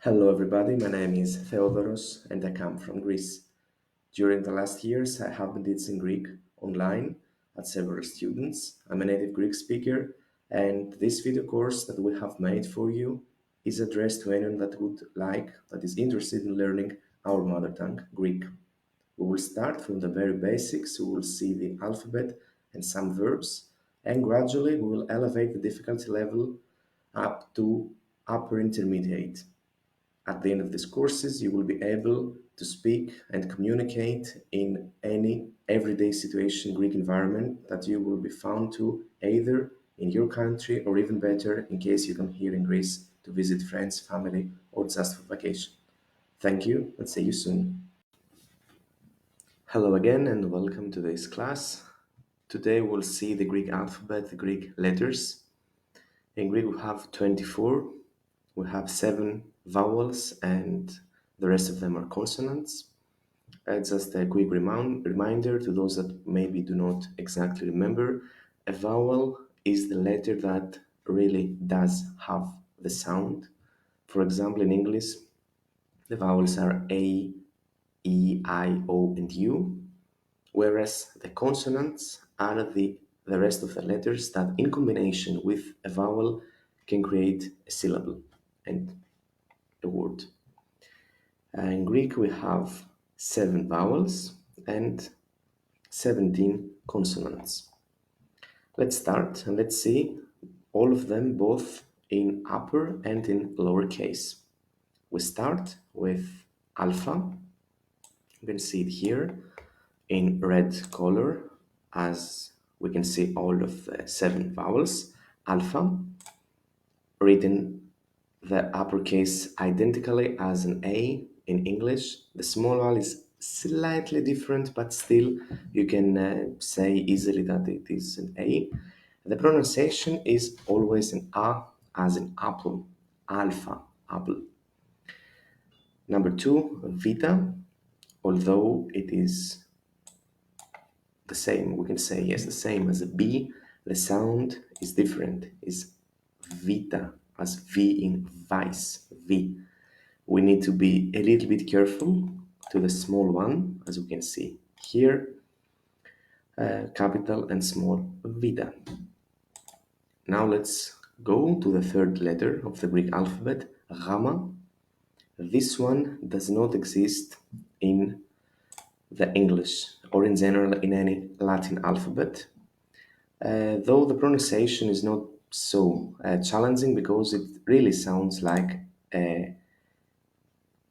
Hello everybody, my name is Theodoros and I come from Greece. During the last years, I have been teaching Greek online at several students. I'm a native Greek speaker, and this video course that we have made for you is addressed to anyone that is interested in learning our mother tongue, Greek. We will start from the very basics. We will see the alphabet and some verbs, and gradually we will elevate the difficulty level up to upper intermediate. At the end of these courses, you will be able to speak and communicate in any everyday situation Greek environment that you will be found to either in your country or even better in case you come here in Greece to visit friends, family, or just for vacation. Thank you and see you soon. Hello again and welcome to this class. Today we'll see the Greek alphabet, the Greek letters. In Greek we have 24. We have 7 vowels and the rest of them are consonants. Just a quick reminder to those that maybe do not exactly remember, a vowel is the letter that really does have the sound. For example, in English, the vowels are A, E, I, O, and U, whereas the consonants are the rest of the letters that in combination with a vowel can create a syllable and a word. In Greek, we have 7 vowels and 17 consonants. Let's start and let's see all of them both in upper and in lower case. We start with alpha. You can see it here in red color as we can see all of the 7 vowels. Alpha, written the uppercase identically as an A in English. The small vowel is slightly different, but still you can say easily that it is an A. The pronunciation is always an A as in apple, alpha, apple. Number 2, Vita, although it is the same, we can say yes, the same as a B, the sound is different, is Vita, as V in vice, V. We need to be a little bit careful to the small one, as we can see here, capital and small Vita. Now let's go to the third letter of the Greek alphabet, Gamma. This one does not exist in the English or in general in any Latin alphabet, though the pronunciation is not so challenging because it really sounds like a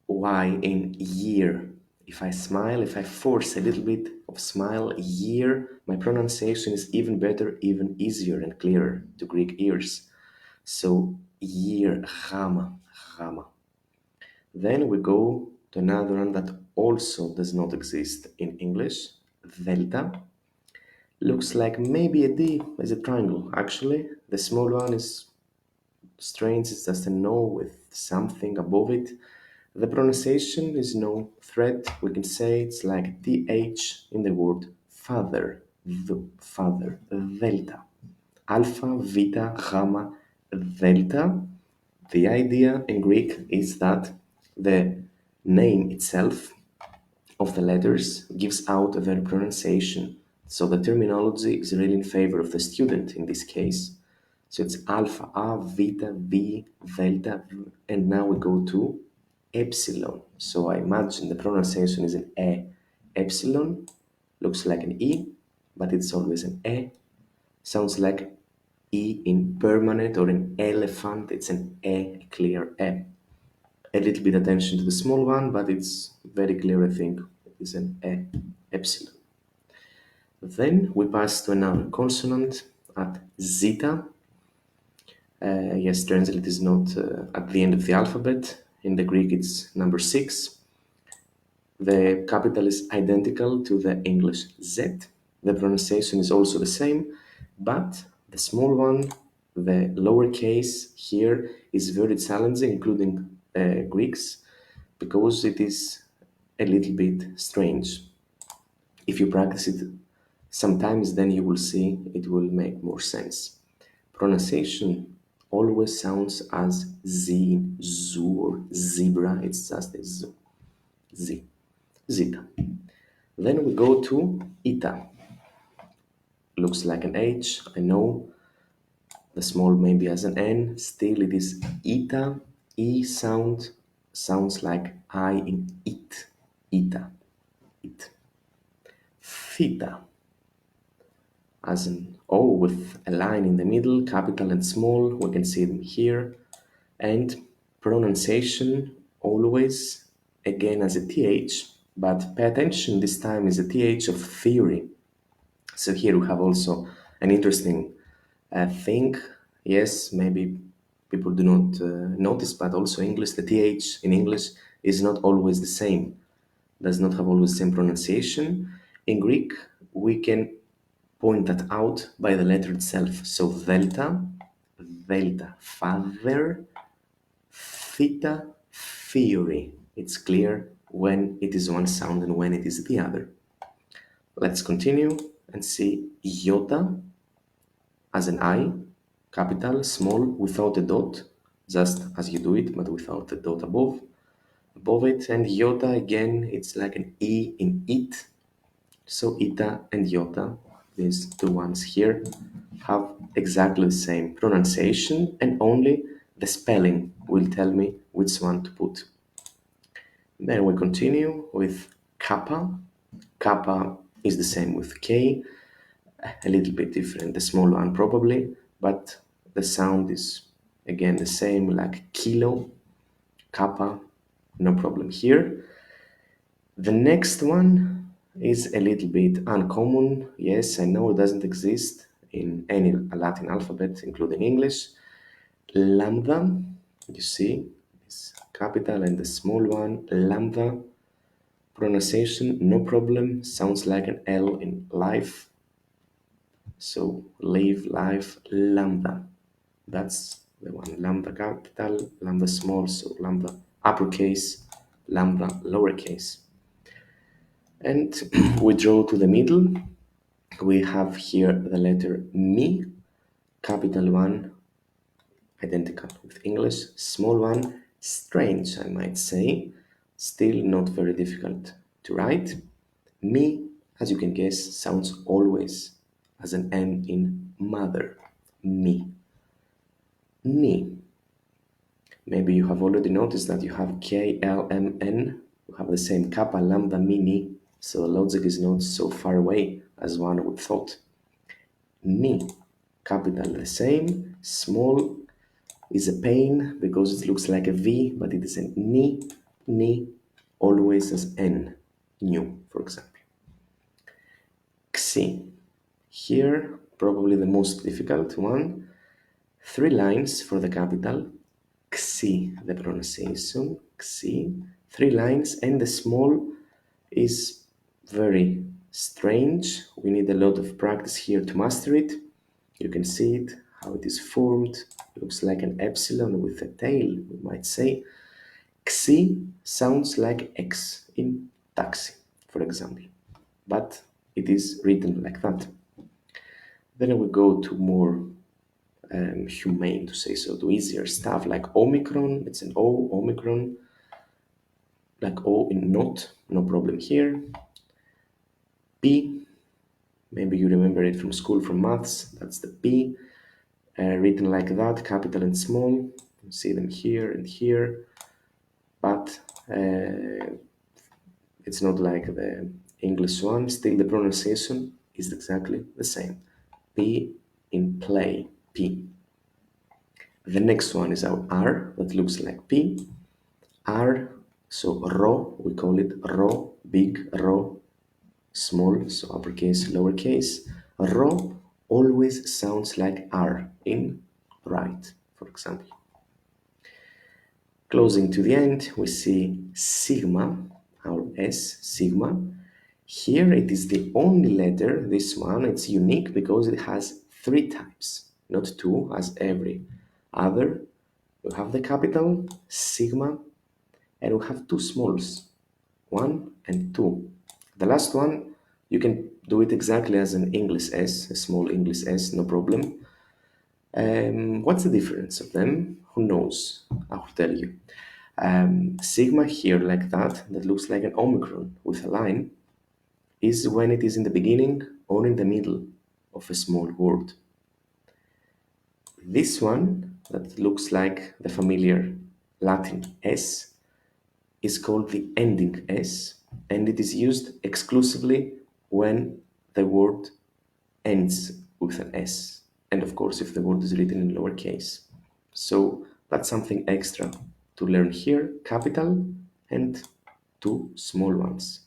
Y in year. If I smile, if I force a little bit of smile, year, my pronunciation is even better, even easier and clearer to Greek ears. So year, Gamma, Gamma. Then we go to another one that also does not exist in English, Delta. Looks like maybe a D as a triangle. Actually, the small one is strange, it's just a no with something above it. The pronunciation is no threat. We can say it's like TH in the word father, father, Delta. Alpha, Vita, Gamma, Delta. The idea in Greek is that the name itself of the letters gives out their pronunciation. So the terminology is really in favor of the student in this case. So it's alpha, A, Vita, V, Delta, and now we go to epsilon. So I imagine the pronunciation is an E. Epsilon looks like an E, but it's always an E. Sounds like E in permanent or in elephant, it's an E, a clear E. A little bit attention to the small one, but it's very clear, I think. It is an E, epsilon. Then we pass to another consonant at zeta. Yes, translate is not at the end of the alphabet. In the Greek, it's number 6. The capital is identical to the English Z. The pronunciation is also the same, but the small one, the lowercase here, is very challenging, including Greeks, because it is a little bit strange. If you practice it sometimes, then you will see it will make more sense. Pronunciation always sounds as Z, zoo or zebra. It's just a Z, Z, zeta. Then we go to ita. Looks like an H, I know. The small maybe as an N. Still it is ita. E sound sounds like I in it. Ita, it. Theta as an O with a line in the middle, capital and small. We can see them here. And pronunciation always again as a TH, but pay attention, this time is a TH of theory. So here we have also an interesting thing. Yes, maybe people do not notice, but also English, the TH in English is not always the same, does not have always the same pronunciation. In Greek, we can point that out by the letter itself. So delta, delta, father, theta, theory. It's clear when it is one sound and when it is the other. Let's continue and see iota as an I, capital, small, without a dot, just as you do it, but without the dot above it. And iota, again, it's like an E in it. So ita and iota, these two ones here, have exactly the same pronunciation, and only the spelling will tell me which one to put. Then we continue with kappa. Kappa is the same with K, a little bit different, the small one probably, but the sound is again the same, like kilo, kappa, no problem here. The next one is a little bit uncommon. Yes, I know it doesn't exist in any Latin alphabet, including English. Lambda, you see, is capital and the small one, lambda. Pronunciation, no problem, sounds like an L in life. So live, life, lambda. That's the one. Lambda capital, lambda small, so lambda uppercase, lambda lowercase. And we draw to the middle. We have here the letter mi, capital one, identical with English, small one, strange, I might say, still not very difficult to write. Mi, as you can guess, sounds always as an M in mother. Mi. Ni. Maybe you have already noticed that you have K, L, M, N. You have the same kappa, lambda, mini, so the logic is not so far away as one would thought. Ni. Capital the same. Small is a pain because it looks like a V, but it is a ni. Ni always as N. New, for example. Xi. Here, probably the most difficult one. 3 lines for the capital. Xi, the pronunciation. Xi. 3 lines, and the small is very strange. We need a lot of practice here to master it. You can see it, how it is formed. Looks like an epsilon with a tail, we might say. Xi sounds like X in taxi, for example, but it is written like that. Then we go to more humane, to say so, to easier stuff like Omicron. It's an O, Omicron, like O in not, no problem here. P, maybe you remember it from school, from maths, that's the P, written like that, capital and small. You see them here and here, but it's not like the English one. Still, the pronunciation is exactly the same. P in play, P. The next one is our R, that looks like P. R, so ro, we call it ro, big, ro, small, so uppercase, lowercase. Ro always sounds like R in right, for example. Closing to the end, we see sigma, our S, sigma. Here it is the only letter, this one, it's unique because it has 3 types, not 2 as every other. We have the capital, sigma, and we have 2 smalls, 1 and 2. The last one, you can do it exactly as an English S, a small English S, no problem. What's the difference of them? Who knows? I will tell you. Sigma here, like that looks like an omicron with a line, is when it is in the beginning or in the middle of a small word. This one, that looks like the familiar Latin S, is called the ending S, and it is used exclusively when the word ends with an S, and of course if the word is written in lowercase. So that's something extra to learn here, capital and two small ones.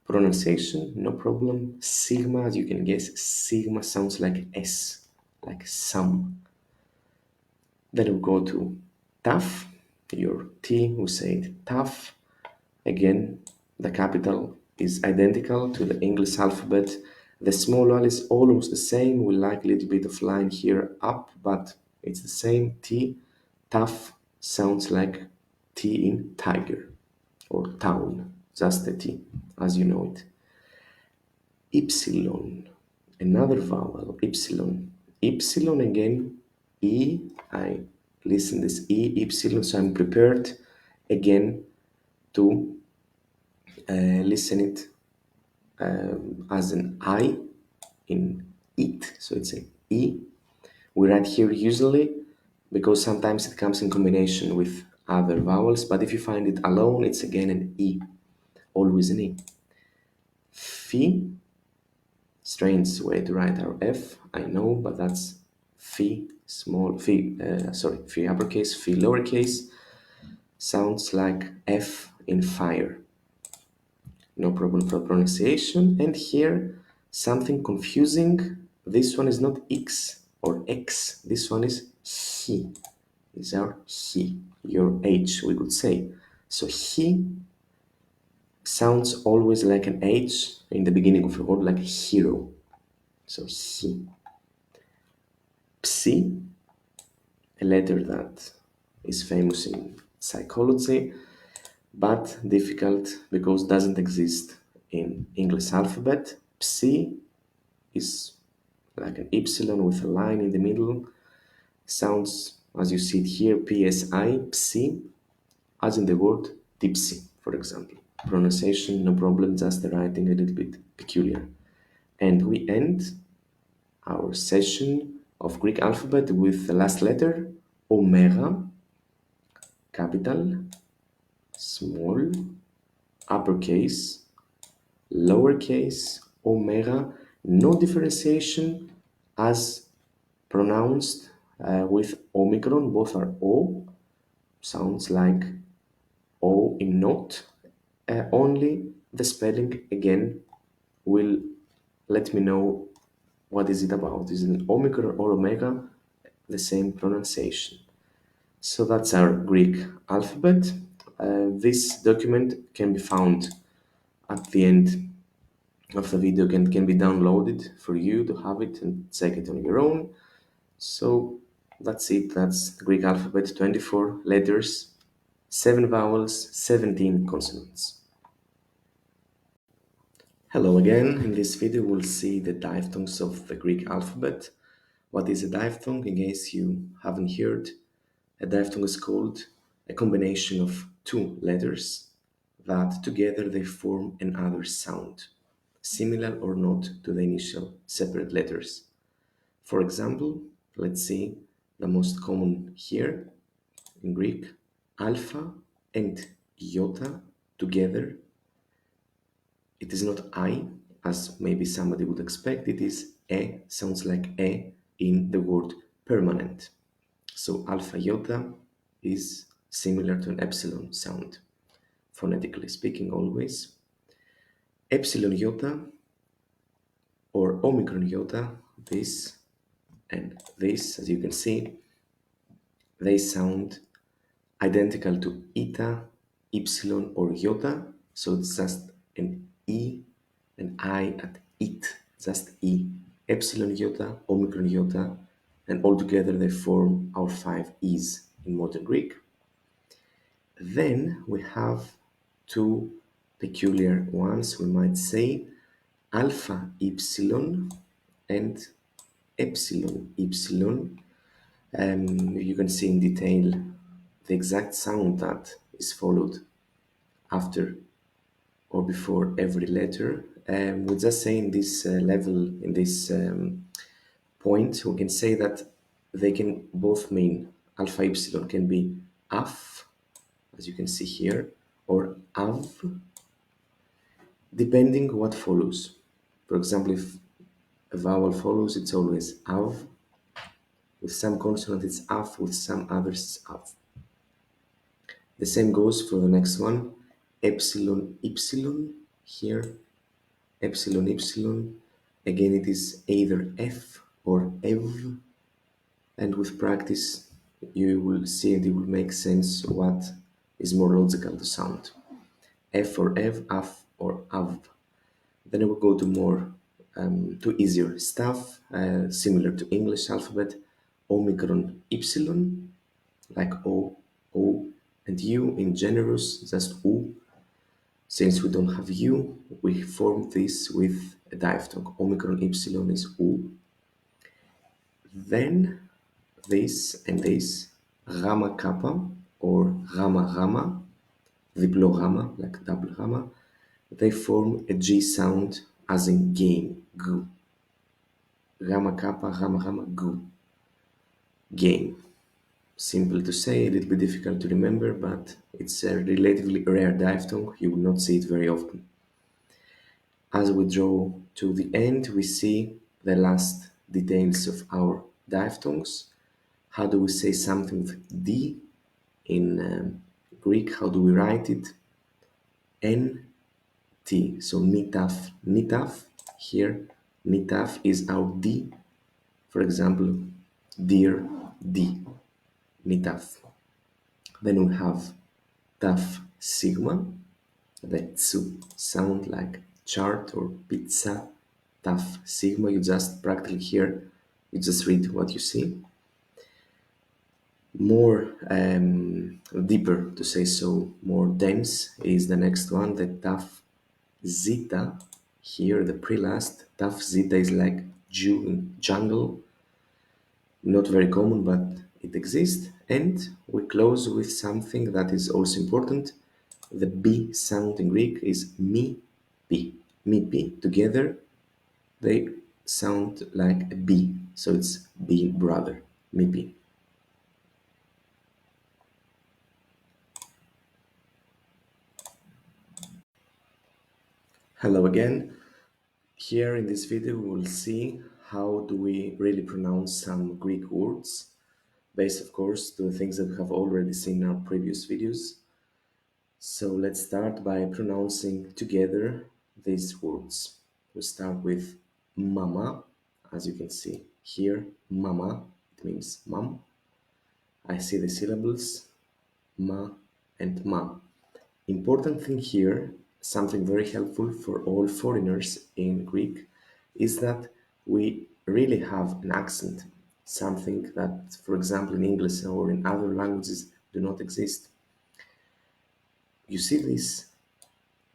Pronunciation, no problem. Sigma, as you can guess, sigma sounds like S, like some. Then we go to tough, your T, we say it tough. Again, the capital is identical to the English alphabet. The small one is almost the same. We like a little bit of line here up, but it's the same. T, tough, sounds like T in tiger or town, just the T, as you know it. Ypsilon, another vowel, ypsilon. Ypsilon again, E, I listen this E, ypsilon, so I'm prepared again to listen it as an I in it, so it's a E. We write here usually because sometimes it comes in combination with other vowels, but if you find it alone, it's again an E, always an E. Phi, strange way to write our F, I know, but that's phi, small, phi uppercase, phi lowercase, sounds like F in fire. No problem for pronunciation. And here, something confusing. This one is not X or X. This one is he. These are he, your H, we could say. So he sounds always like an H in the beginning of a word, like hero. So he. Psi, a letter that is famous in psychology, but difficult because it doesn't exist in English alphabet. Psi is like an epsilon with a line in the middle. Sounds, as you see it here, psi, psi, as in the word tipsy, for example. Pronunciation, no problem, just the writing a little bit peculiar. And we end our session of Greek alphabet with the last letter, omega, capital, small, uppercase, lowercase, omega, no differentiation as pronounced with omicron. Both are O, sounds like O in not. Only the spelling again will let me know what is it about. Is it an omicron or omega? The same pronunciation. So that's our Greek alphabet. This document can be found at the end of the video and can be downloaded for you to have it and check it on your own. So that's it. That's the Greek alphabet, 24 letters, 7 vowels, 17 consonants. Hello again. In this video, we'll see the diphthongs of the Greek alphabet. What is a diphthong? In case you haven't heard, a diphthong is called a combination of two letters that together they form another sound, similar or not to the initial separate letters. For example, let's see the most common here in Greek, alpha and iota together. It is not I, as maybe somebody would expect, it is e, sounds like e in the word permanent. So alpha iota is similar to an epsilon sound, phonetically speaking always. Epsilon iota or omicron iota, this and this, as you can see, they sound identical to eta, epsilon, or iota, so it's just an E, an I at it, just E. Epsilon iota, omicron iota, and altogether they form our 5 E's in modern Greek. Then we have two peculiar ones, we might say, alpha epsilon and epsilon epsilon. You can see in detail the exact sound that is followed after or before every letter. We just say in this level, in this point, we can say that they can both mean alpha epsilon can be af, as you can see here, or av, depending what follows. For example, if a vowel follows, it's always av. With some consonant, it's af. With some others, it's av. The same goes for the next one, epsilon, epsilon. Here, epsilon, epsilon. Again, it is either f or ev. And with practice, you will see and it will make sense what is more logical to sound. F or ev, af or av. Then I will go to more, to easier stuff, similar to English alphabet. Omicron, ypsilon, like O, O, and U in generous, just U. Since we don't have U, we form this with a diphthong. Omicron, ypsilon is U. Then this and this, gamma kappa or gamma gamma, diplo gamma, like double gamma, they form a G sound as in game, g. Gamma kappa, gamma gamma, g. Game. Simple to say, a little bit difficult to remember, but it's a relatively rare diphthong. You will not see it very often. As we draw to the end, we see the last details of our diphthongs. How do we say something with D in Greek? How do we write it? N, T. So nitaf, nitaf. Here, nitaf is our D. For example, dear, D. Nitaf. Then we have taf sigma, the tsu sound like chart or pizza. Taf sigma, you just practically here, you just read what you see. More deeper, to say so, more dense is the next one, the taf zeta. Here, the pre-last, taf zeta is like jungle, not very common, but it exists. And we close with something that is also important. The B sound in Greek is mi, pi. Mi, pi. Together, they sound like a B. So it's B brother, mi, pi. Hello again. Here in this video, we will see how do we really pronounce some Greek words, based of course to the things that we have already seen in our previous videos. So let's start by pronouncing together these words. We start with mama, as you can see here, mama, it means mom. I see the syllables, ma and ma. Important thing here, something very helpful for all foreigners in Greek, is that we really have an accent, something that, for example, in English or in other languages do not exist. You see this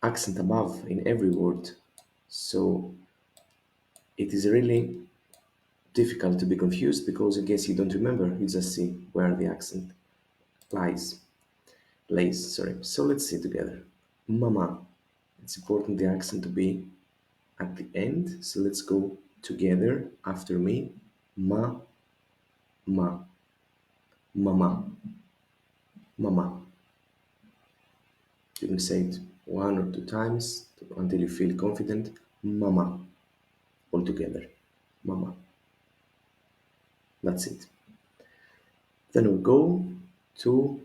accent above in every word, so it is really difficult to be confused because in case you don't remember, you just see where the accent lays. Sorry. So let's see together. Mama. It's important the accent to be at the end. So let's go together after me. Ma, ma, mama, mama. You can say it one or two times until you feel confident. Mama. All together. Mama. That's it. Then we go to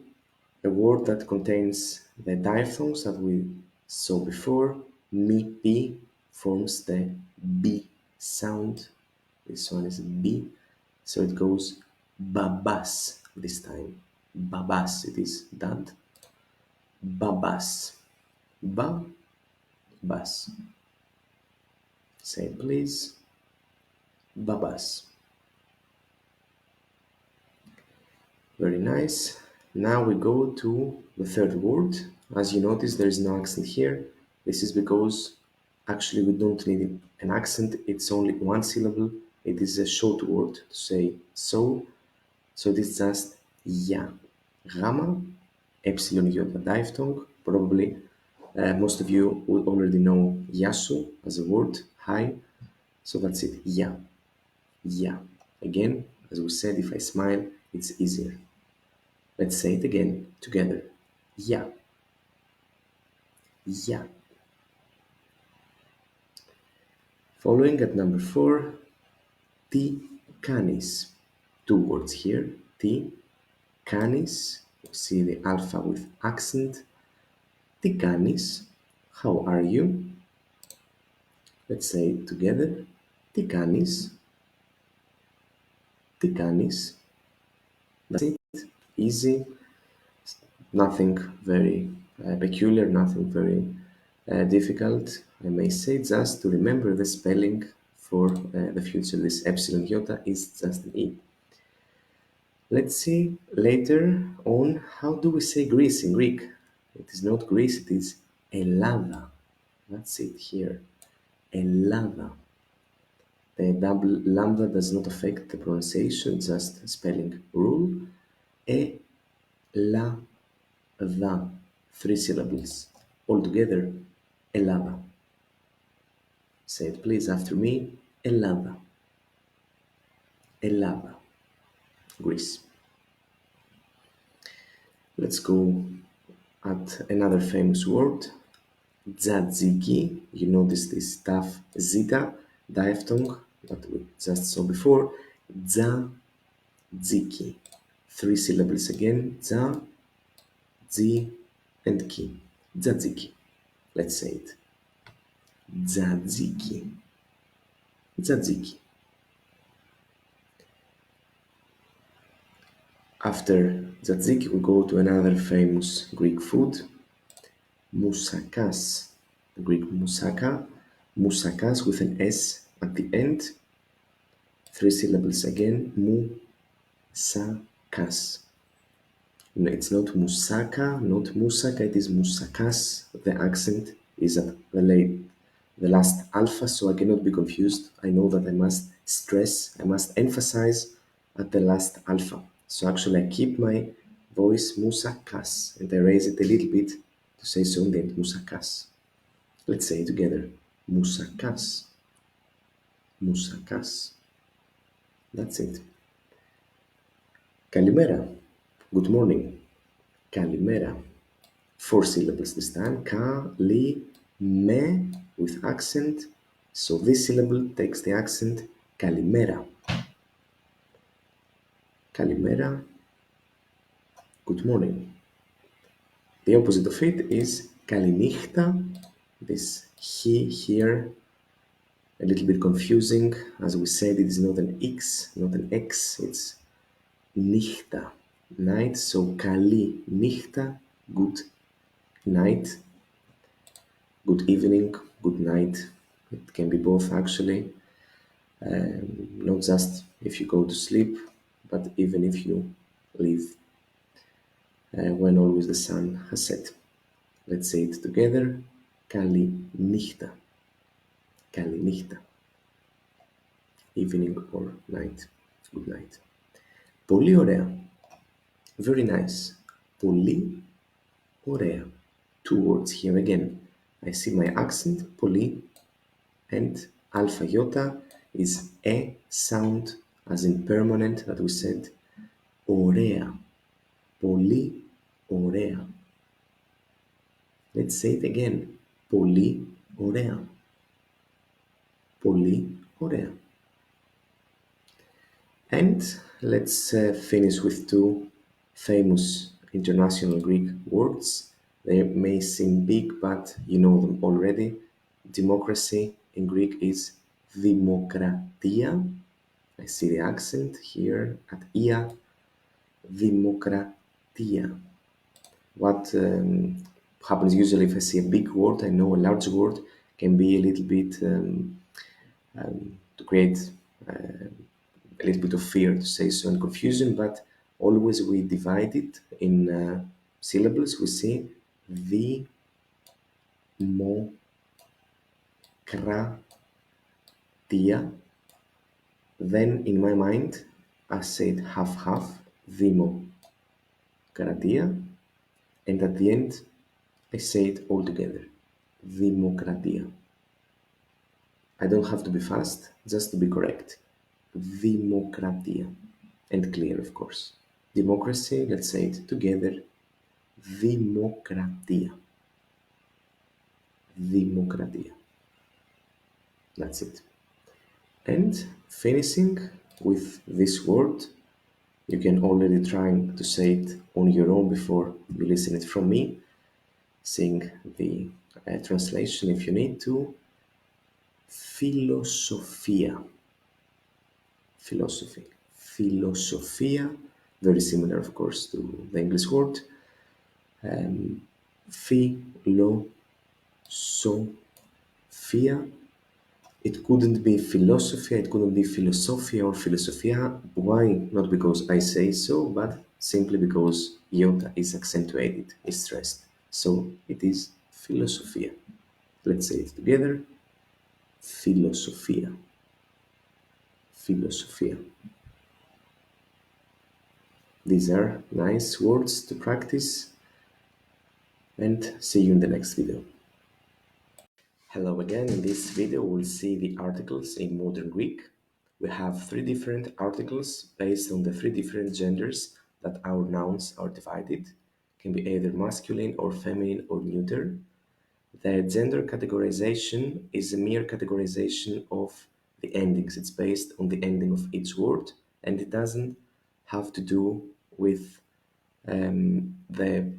a word that contains the diphthongs that we saw before. Mi, pi forms the B sound. This one is B. So it goes babas this time. Babas, it is dad. Babas. Babas. Say it please. Babas. Very nice. Now we go to the third word. As you notice, there is no accent here. This is because actually we don't need an accent. It's only one syllable. It is a short word to say so. So it is just Γεια. Gamma, epsilon iota diphthong. Probably most of you would already know Yasu as a word, hi. So that's it, Γεια. Γεια. Again, as we said, if I smile, it's easier. Let's say it again, together. Γεια. Γεια. Following at number 4, τι κάνεις. Two words here, τι κάνεις. See the alpha with accent. Τι κάνεις. How are you? Let's say it together. Τι κάνεις. Τι κάνεις. That's it. Easy. Nothing very peculiar, nothing very difficult. I may say, just to remember the spelling for the future. This epsilon iota is just an E. Let's see later on how do we say Greece in Greek. It is not Greece, it is Ελλάδα. That's it here. Ελλάδα. The double lambda does not affect the pronunciation, just spelling rule. La, the, 3 syllables. All together, Ελλάδα. Say it please after me. Ελλάδα. Ελλάδα. Greece. Let's go at another famous word. Tzatziki. You notice this tough zeta diphthong that we just saw before. Tzatziki. 3 syllables again. Tza, zi, and ki. Tzatziki. Let's say it. Tzatziki. Tzatziki. After tzatziki, we go to another famous Greek food. Moussakas. The Greek moussaka. Moussakas with an S at the end. 3 syllables again. Moussakas. No, it's not moussaka, not moussaka, it is moussakas. The accent is at the last alpha, so I cannot be confused. I know that I must stress, I must emphasize at the last alpha. So actually I keep my voice moussakas and I raise it a little bit to say so in the end, moussakas. Let's say it together. Moussakas. Moussakas. That's it. Kalimera. Good morning. Kalimera. 4 syllables this time. Ka, li, me with accent. So this syllable takes the accent. Kalimera. Kalimera. Good morning. The opposite of it is kalinichta. This he here, a little bit confusing. As we said, it is not an X, not an X. It's nichta, night. So kali nichta, good night. Good evening, good night. It can be both actually. Not just if you go to sleep, but even if you leave when always the sun has set. Let's say it together. Kali nichta. Kali nichta. Evening or night. Good night. Πολύ ωραία. Very nice. Πολύ ωραία. 2 words here again. I see my accent, πολύ, and alpha iota is a sound as in permanent that we said. Ωραία. Πολύ ωραία. Let's say it again. Πολύ ωραία. Πολύ ωραία. And let's finish with 2 famous international Greek words. They may seem big, but you know them already. Democracy in Greek is δημοκρατία. I see the accent here at ia. Δημοκρατία. What happens usually if I see a big word, I know a large word can be a little bit to create a little bit of fear to say so and confusion, but always we divide it in syllables. We say δημοκρατία. Then in my mind I said half half. Δημοκρατία, and at the end I say it all together. Δημοκρατία. I don't have to be fast, just to be correct. Δημοκρατία. And clear, of course. Democracy, let's say it together. Δημοκρατία. Δημοκρατία. That's it. And finishing with this word, you can already try to say it on your own before you listen it from me. Sing the translation if you need to. Philosophia. Philosophy. Philosophia, very similar, of course, to the English word. Philosophia. It couldn't be philosophia, it couldn't be philosophia or philosophia. Why? Not because I say so, but simply because iota is accentuated, is stressed. So it is philosophia. Let's say it together. Philosophia. Philosophia. These are nice words to practice, and see you in the next video. Hello again. In this video we'll see the articles in modern Greek. We have three different articles based on the three different genders that our nouns are divided. Can be either masculine or feminine or neuter. The gender categorization is a mere categorization of the endings. It's based on the ending of each word, and it doesn't have to do with the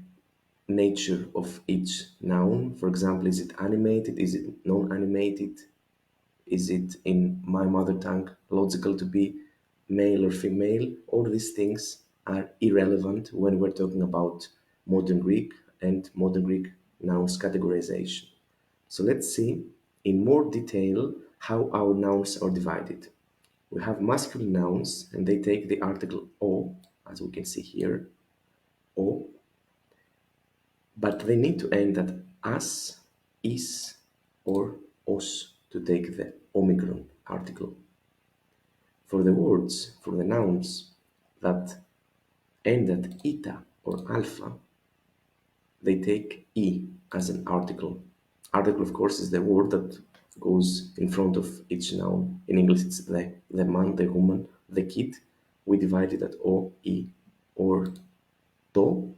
nature of each noun. For example, is it animated? Is it non-animated? Is it in my mother tongue logical to be male or female? All these things are irrelevant when we're talking about modern Greek and modern Greek nouns categorization. So let's see in more detail how our nouns are divided. We have masculine nouns and they take the article o, as we can see here, o, but they need to end at as, is, or os to take the omicron article. For the words, for the nouns that end at eta or alpha, they take e as an article. Article, of course, is the word that goes in front of each noun. In English, it's the man, the woman, the kid. We divide it at o, e, or to.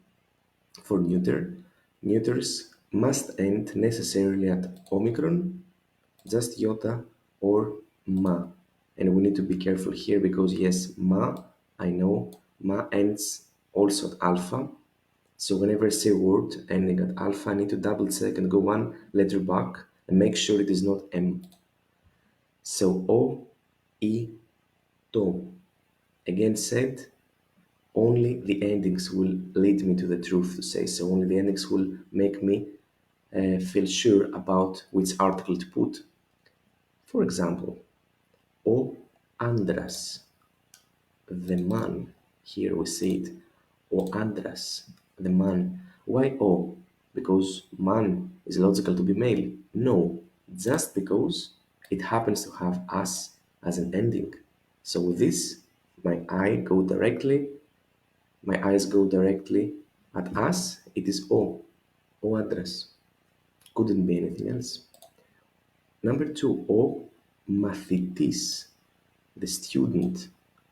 For neuter, neuters must end necessarily at omicron, just iota, or ma. And we need to be careful here because yes, ma, I know, ma ends also at alpha. So whenever I say a word ending at alpha, I need to double check and go one letter back and make sure it is not M. So O, E, to. Again said, only the endings will lead me to the truth to say so. Only the endings will make me feel sure about which article to put. For example, O andras, the man. Here we see it. O andras, the man. Why O? Because man is logical to be male. No, just because it happens to have as an ending. So with this, my eyes go directly at us. It is O, O address. Couldn't be anything else. Number two, O μαθητής, the student,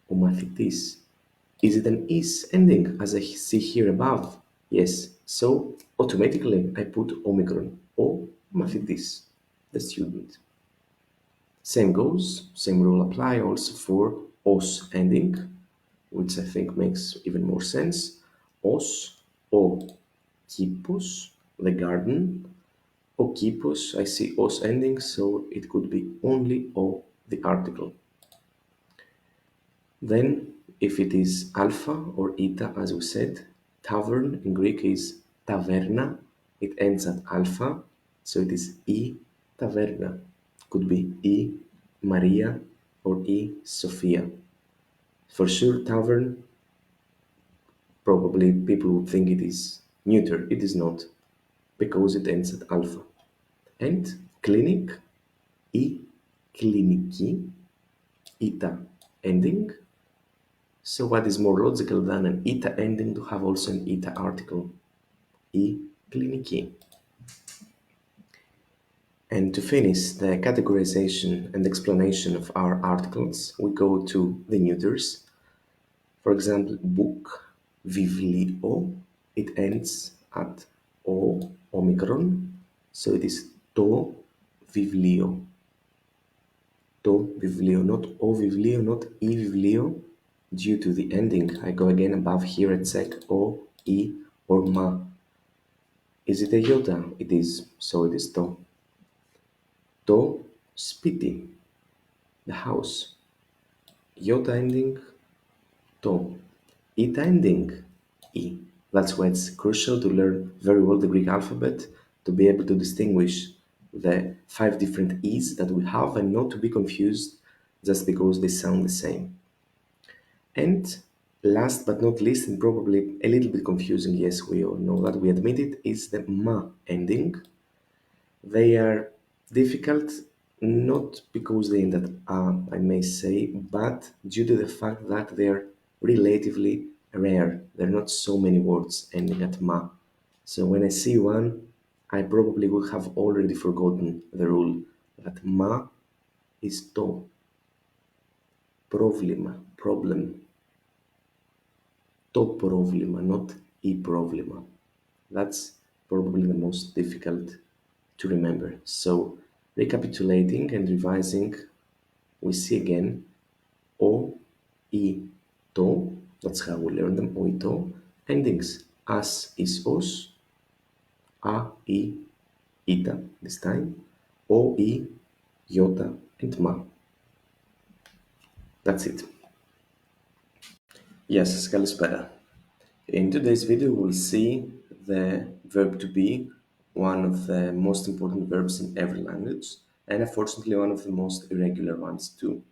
O μαθητής. Is it an is ending as I see here above? Yes, so automatically I put omicron, O μαθητής, the student. Same goes, same rule apply also for os ending, which I think makes even more sense. Os, o kipos, the garden. O kipos, I see os ending, so it could be only o, the article. Then, if it is alpha or eta, as we said, tavern in Greek is taverna. It ends at alpha, so it is e taverna. Could be e Maria or e Sophia. For sure, tavern, probably people would think it is neuter. It is not, because it ends at alpha. And clinic, e kliniki, eta ending. So what is more logical than an ita ending to have also an ita article? Η κλινική. And to finish the categorization and explanation of our articles, we go to the neuters. For example, book, βιβλίο, it ends at o, omicron, so it is το βιβλίο. Το βιβλίο, not o βιβλίο, not η βιβλίο. Due to the ending, I go again above here and check o, η, or ma. Is it a iota? It is, so it is το. Το σπίτι, the house. Iota ending, to. Eta ending, e. That's why it's crucial to learn very well the Greek alphabet, to be able to distinguish the 5 different e's that we have and not to be confused just because they sound the same. And last but not least, and probably a little bit confusing, yes, we all know that, we admit it, is the ma ending. They are difficult not because they end at a, I may say, but due to the fact that they are relatively rare. There are not so many words ending at ma. So when I see one, I probably would have already forgotten the rule that ma is to. Πρόβλημα, problem. Το πρόβλημα, not η πρόβλημα. That's probably the most difficult to remember. So, recapitulating and revising, we see again o, I, to. That's how we learn them, o, I, to. Endings, as, is, os, a, I, ita, this time, o, I, iota, and ma. That's it. Yes, καλησπέρα. In today's video, we'll see the verb to be, one of the most important verbs in every language, and unfortunately one of the most irregular ones too.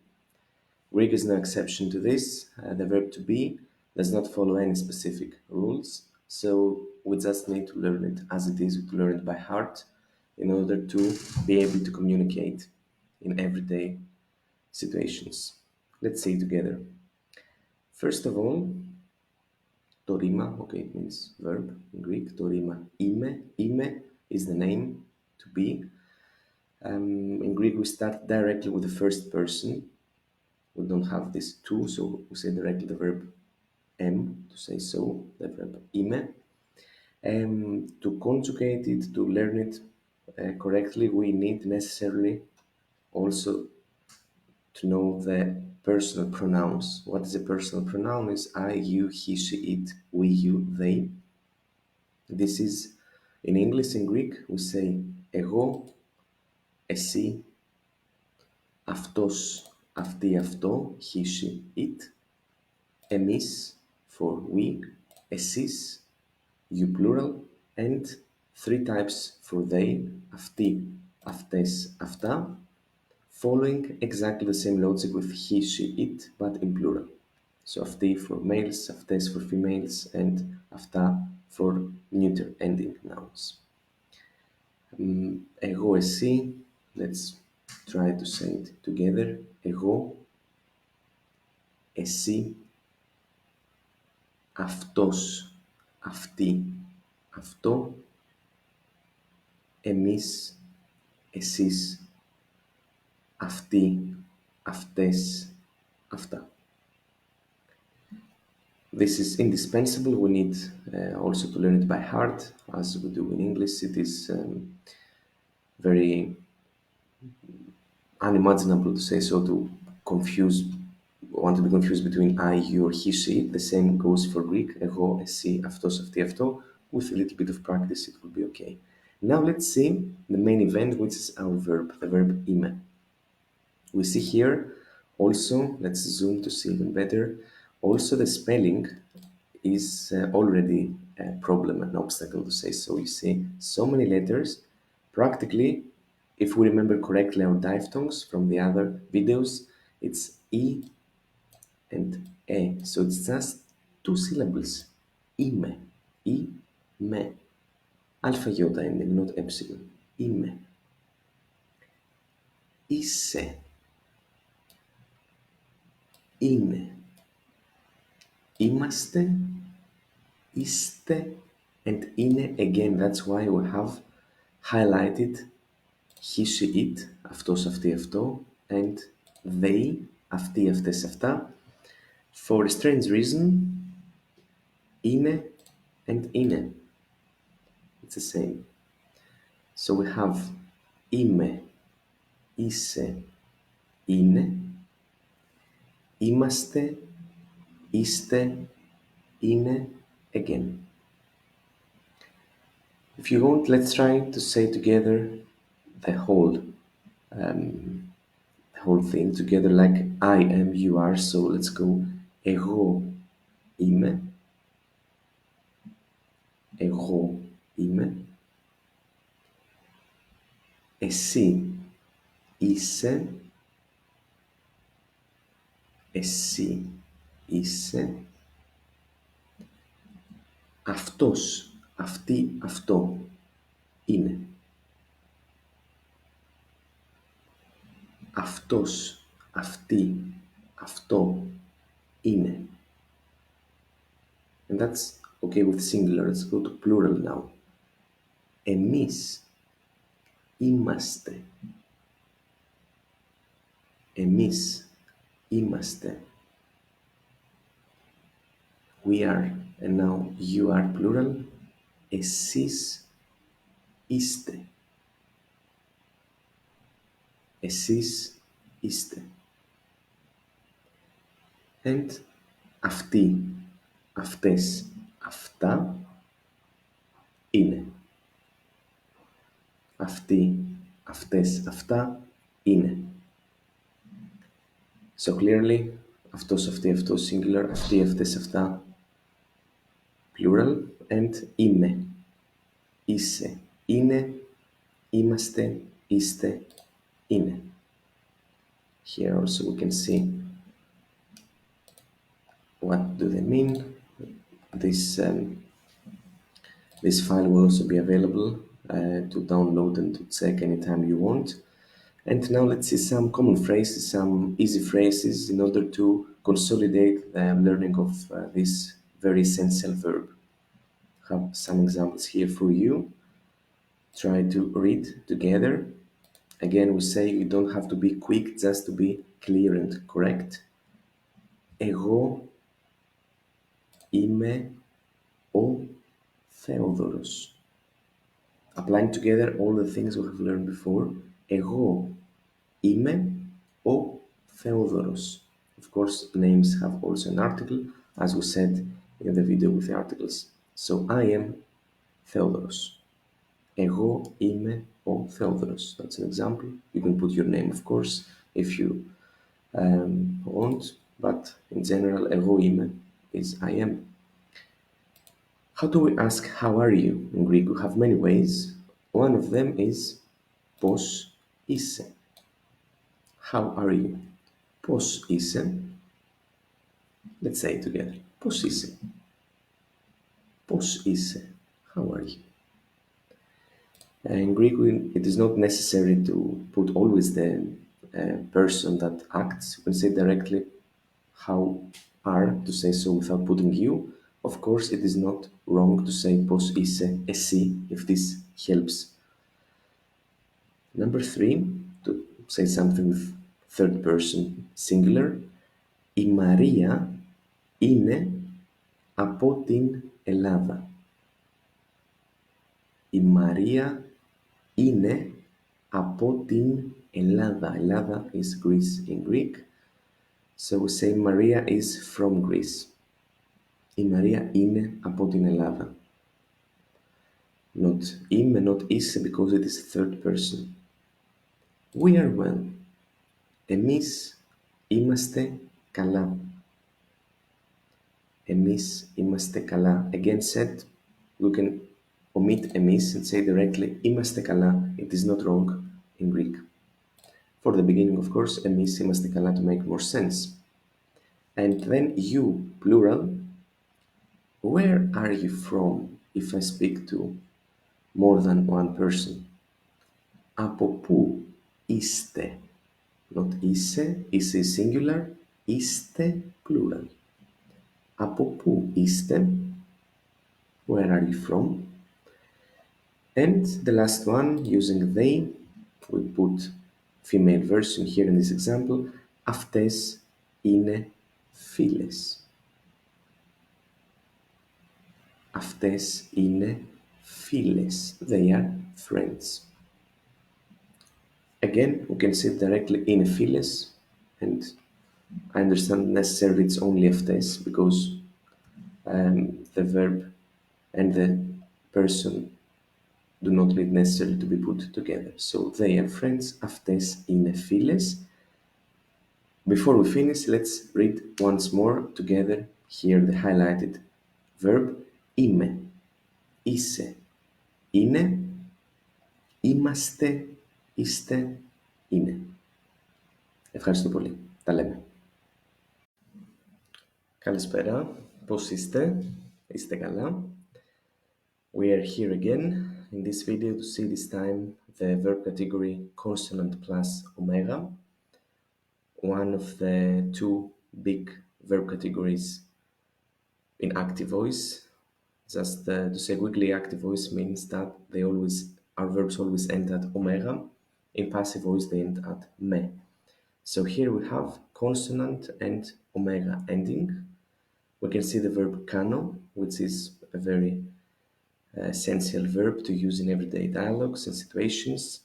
Greek is no exception to this. The verb to be does not follow any specific rules, so we just need to learn it as it is, to learn it by heart in order to be able to communicate in everyday situations. Let's see it together. First of all, το ρήμα, okay, it means verb in Greek. Το ρήμα είμαι is the name to be. In Greek, we start directly with the first person. We don't have this to, so we say directly the verb am, to say so, the verb είμαι. To conjugate it, to learn it correctly, we need necessarily also to know the personal pronouns. What is a personal pronoun? Is I, you, he, she, it, we, you, they. This is, in English, in Greek, we say εγώ, εσύ, αυτός, αυτή, αυτό, he, she, it. Εμείς, for we, εσείς, you plural, and 3 types for they, αυτοί, αυτές, αυτά, following exactly the same logic with he, she, it, but in plural. So αυτοί for males, αυτές for females, and αυτά for neuter ending nouns. Εγώ, εσύ, let's try to say it together. Εγώ, εσύ, αυτός, αυτή, αυτό, εμείς, εσείς, αυτοί, αυτές, αυτά. This is indispensable. We need also to learn it by heart, as we do in English. It is very unimaginable, to say so, to want to be confused between I, you, or he, she. The same goes for Greek. Εγώ, εσύ, αυτός, αυτή, αυτό. With a little bit of practice, it will be okay. Now let's see the main event, which is our verb, the verb είμαι. We see here also, let's zoom to see even better, also the spelling is already a problem, an obstacle, to say so. You see so many letters. Practically, if we remember correctly our diphthongs from the other videos, it's E and E. So it's just 2 syllables. Είμαι, είμαι. Alpha iota ending, not epsilon. Είμαι. Είσαι. Είναι. Είμαστε, είστε, and είναι again. That's why we have highlighted he, she, it, αυτός, αυτή, αυτό, and they, αυτοί, αυτές, αυτά. For a strange reason, είναι and είναι. It's the same. So we have είμαι, είσαι, είναι, είμαστε, είστε, είναι again. If you want, let's try to say together the whole thing together, like I am, you are. So let's go. Εγώ είμαι. Εγώ είμαι. Εσύ είσαι. Εσύ είσαι. Αυτός, αυτή, αυτό είναι. Αυτός, αυτή, αυτό είναι. And that's okay with singular. Let's go to plural now. Εμείς είμαστε. Εμείς είμαστε. We are. And now you are plural. Εσείς είστε. Εσείς είστε. And αυτοί, αυτές, αυτά είναι. Αυτοί, αυτές, αυτά είναι. So clearly, αυτός, αυτή, αυτό, singular, αυτοί, αυτές, αυτά, plural, and είμαι, είσαι, είναι, είμαστε, είστε, είναι. Here also we can see what do they mean. This file will also be available to download and to check anytime you want. And now let's see some common phrases, some easy phrases in order to consolidate the learning of this very essential verb. I have some examples here for you. Try to read together. Again, we say you don't have to be quick, just to be clear and correct. Εγώ είμαι ο Θεόδωρος. Applying together all the things we have learned before. Εγώ είμαι ο Θεόδωρος. Of course, names have also an article, as we said in the video with the articles. So, I am Theodoros. Εγώ είμαι ο Θεόδωρος. That's an example. You can put your name, of course, if you want, but in general, εγώ είμαι is I am. How do we ask how are you in Greek? We have many ways. One of them is πώς είσαι. How are you? Πώς είσαι? Let's say it together. Πώς είσαι? Πώς είσαι? How are you? In Greek, it is not necessary to put always the person that acts. You can say directly how are, to say so without putting you. Of course, it is not wrong to say πώς είσαι, εσύ, if this helps. Number 3, to say something with third person singular. Η Μαρία είναι από την Ελλάδα. Η Μαρία είναι από την Ελλάδα. Ελλάδα is Greece in Greek. So we say Maria is from Greece. Η Μαρία είναι από την Ελλάδα. Not είμαι, not είσαι, because it is third person. We are well. Εμείς είμαστε καλά. Εμείς είμαστε καλά. Again said, we can omit εμείς and say directly είμαστε καλά. It is not wrong in Greek. For the beginning, of course, εμείς είμαστε καλά to make more sense. And then you, plural. Where are you from if I speak to more than one person? Από πού είστε? Not είσαι, είσαι singular, είστε plural. Από πού είστε? Where are you from? And the last one, using they, we put female version here in this example. Αυτές είναι φίλες. Αυτές είναι φίλες. They are friends. Again, we can say it directly in φίλες, and I understand necessarily it's only αυτές because the verb and the person do not need necessarily to be put together. So they are friends. Αυτές είναι φίλες. Before we finish, let's read once more together here the highlighted verb. Είμαι, είσαι, είναι, είμαστε, είστε, είναι. Ευχαριστώ πολύ. Τα λέμε. Καλησπέρα. Πώς είστε? Είστε καλά? We are here again in this video to see this time the verb category consonant plus omega, one of the two big verb categories in active voice. Just to say quickly, active voice means that our verbs always end at omega. In passive voice, they end at me. So here we have consonant and omega ending. We can see the verb kano, which is a very essential verb to use in everyday dialogues and situations.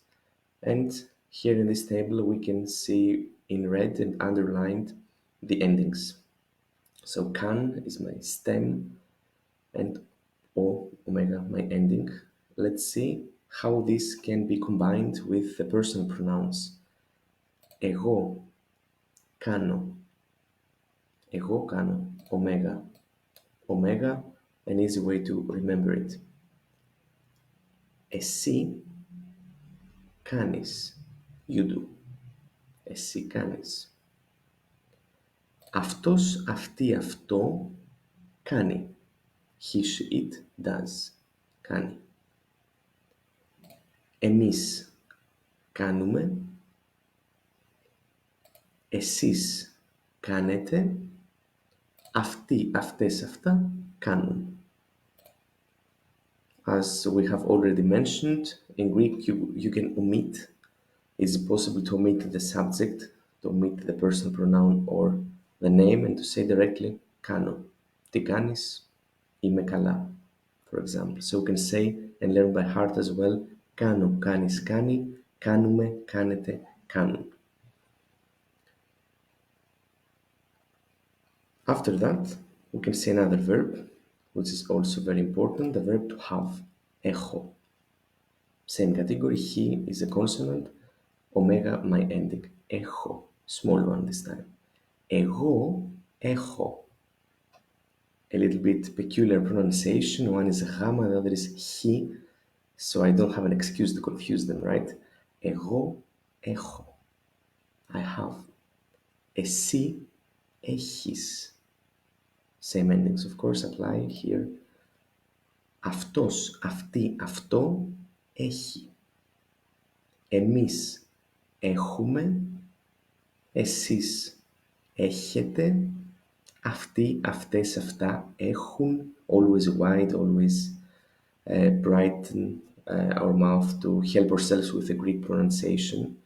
And here in this table, we can see in red and underlined the endings. So kan is my stem and omega my ending. Let's see how this can be combined with the personal pronouns. Εγώ κάνω. Εγώ κάνω. Omega. Omega, an easy way to remember it. Εσύ κάνεις. You do. Εσύ κάνεις. Αυτός, αυτή, αυτό κάνει. He, she, it does. Κάνει. Εμείς κάνουμε. Εσείς κάνετε. Αυτοί, αυτές, αυτά κάνουν. As we have already mentioned, in Greek you can omit. It's possible to omit the subject, to omit the personal pronoun or the name and to say directly κάνω. Τι κάνεις? Είμαι καλά, for example. So we can say and learn by heart as well. Κάνω, κάνεις, κάνει, κάνουμε, κάνετε, κάνουν. After that, we can say another verb, which is also very important, the verb to have. Έχω. Same category, he is a consonant, omega my ending. Έχω. Small one this time. Εγώ έχω. A little bit peculiar pronunciation. One is γάμα, the other is he, so I don't have an excuse to confuse them, right? Εγώ έχω. I have. Εσύ έχεις. Same endings, of course, apply here. Αυτός, αυτή, αυτό έχει. Εμείς έχουμε. Εσείς έχετε. Αυτοί, αυτές, αυτά έχουν. Always wide, always brighten our mouth to help ourselves with the Greek pronunciation.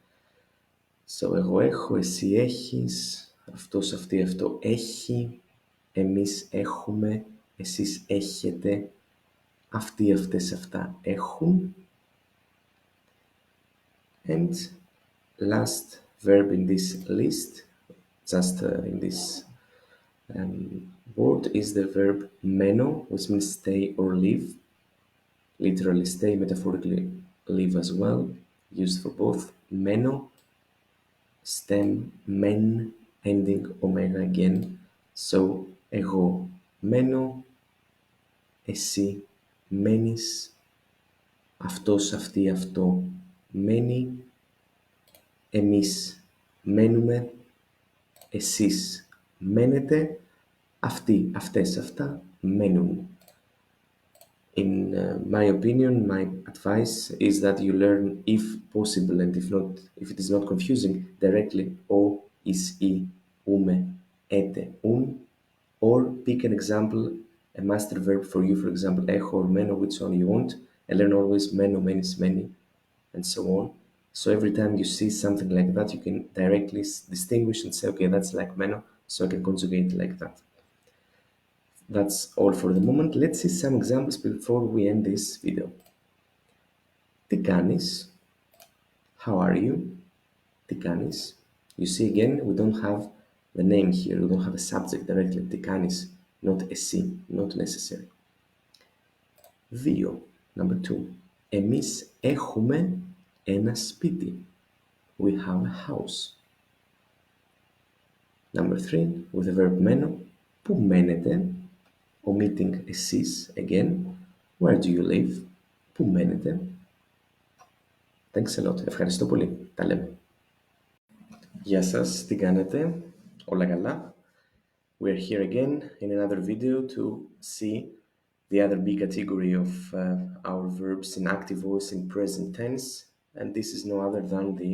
So, εγώ έχω, εσύ έχεις. Αυτός, αυτή, αυτό έχει. Εμείς έχουμε. Εσείς έχετε. Αυτοί, αυτές, αυτά έχουν. And last verb in this list, just in this word, is the verb μένω, which means stay or live. Literally stay, metaphorically live as well, used for both. Μένω, stem, men, ending omega again. So, εγώ μένω, εσύ μένεις, αυτός, αυτή, αυτό μένει, εμείς μένουμε, εσείς μένετε, αυτοί, αυτές, αυτά μένουν. In my opinion, my advice is that you learn, if possible and if it is not confusing, directly ο, is, η, ούμε, έτε, ουν, or pick an example, a master verb for you, for example, έχω or μένω, which one you want, and learn always μένω, μένεις, μένει, and so on. So every time you see something like that, you can directly distinguish and say, okay, that's like μένω, so I can conjugate like that. That's all for the moment. Let's see some examples before we end this video. Τι κάνεις? How are you? Τι κάνεις? You see again, we don't have the name here. We don't have a subject directly. Τι κάνεις? Not εσύ. Not necessary. 2. Number 2. Εμείς έχουμε ένα σπίτι. We have a house. Number 3. With the verb μένω. Πού μένετε? Omitting εσείς again. Where do you live? Πού μένετε? Thanks a lot. Ευχαριστώ πολύ. Τα λέμε. Γεια σας. Τι κάνετε? Όλα καλά? We're here again in another video to see the other big category of our verbs in active voice in present tense, and this is no other than the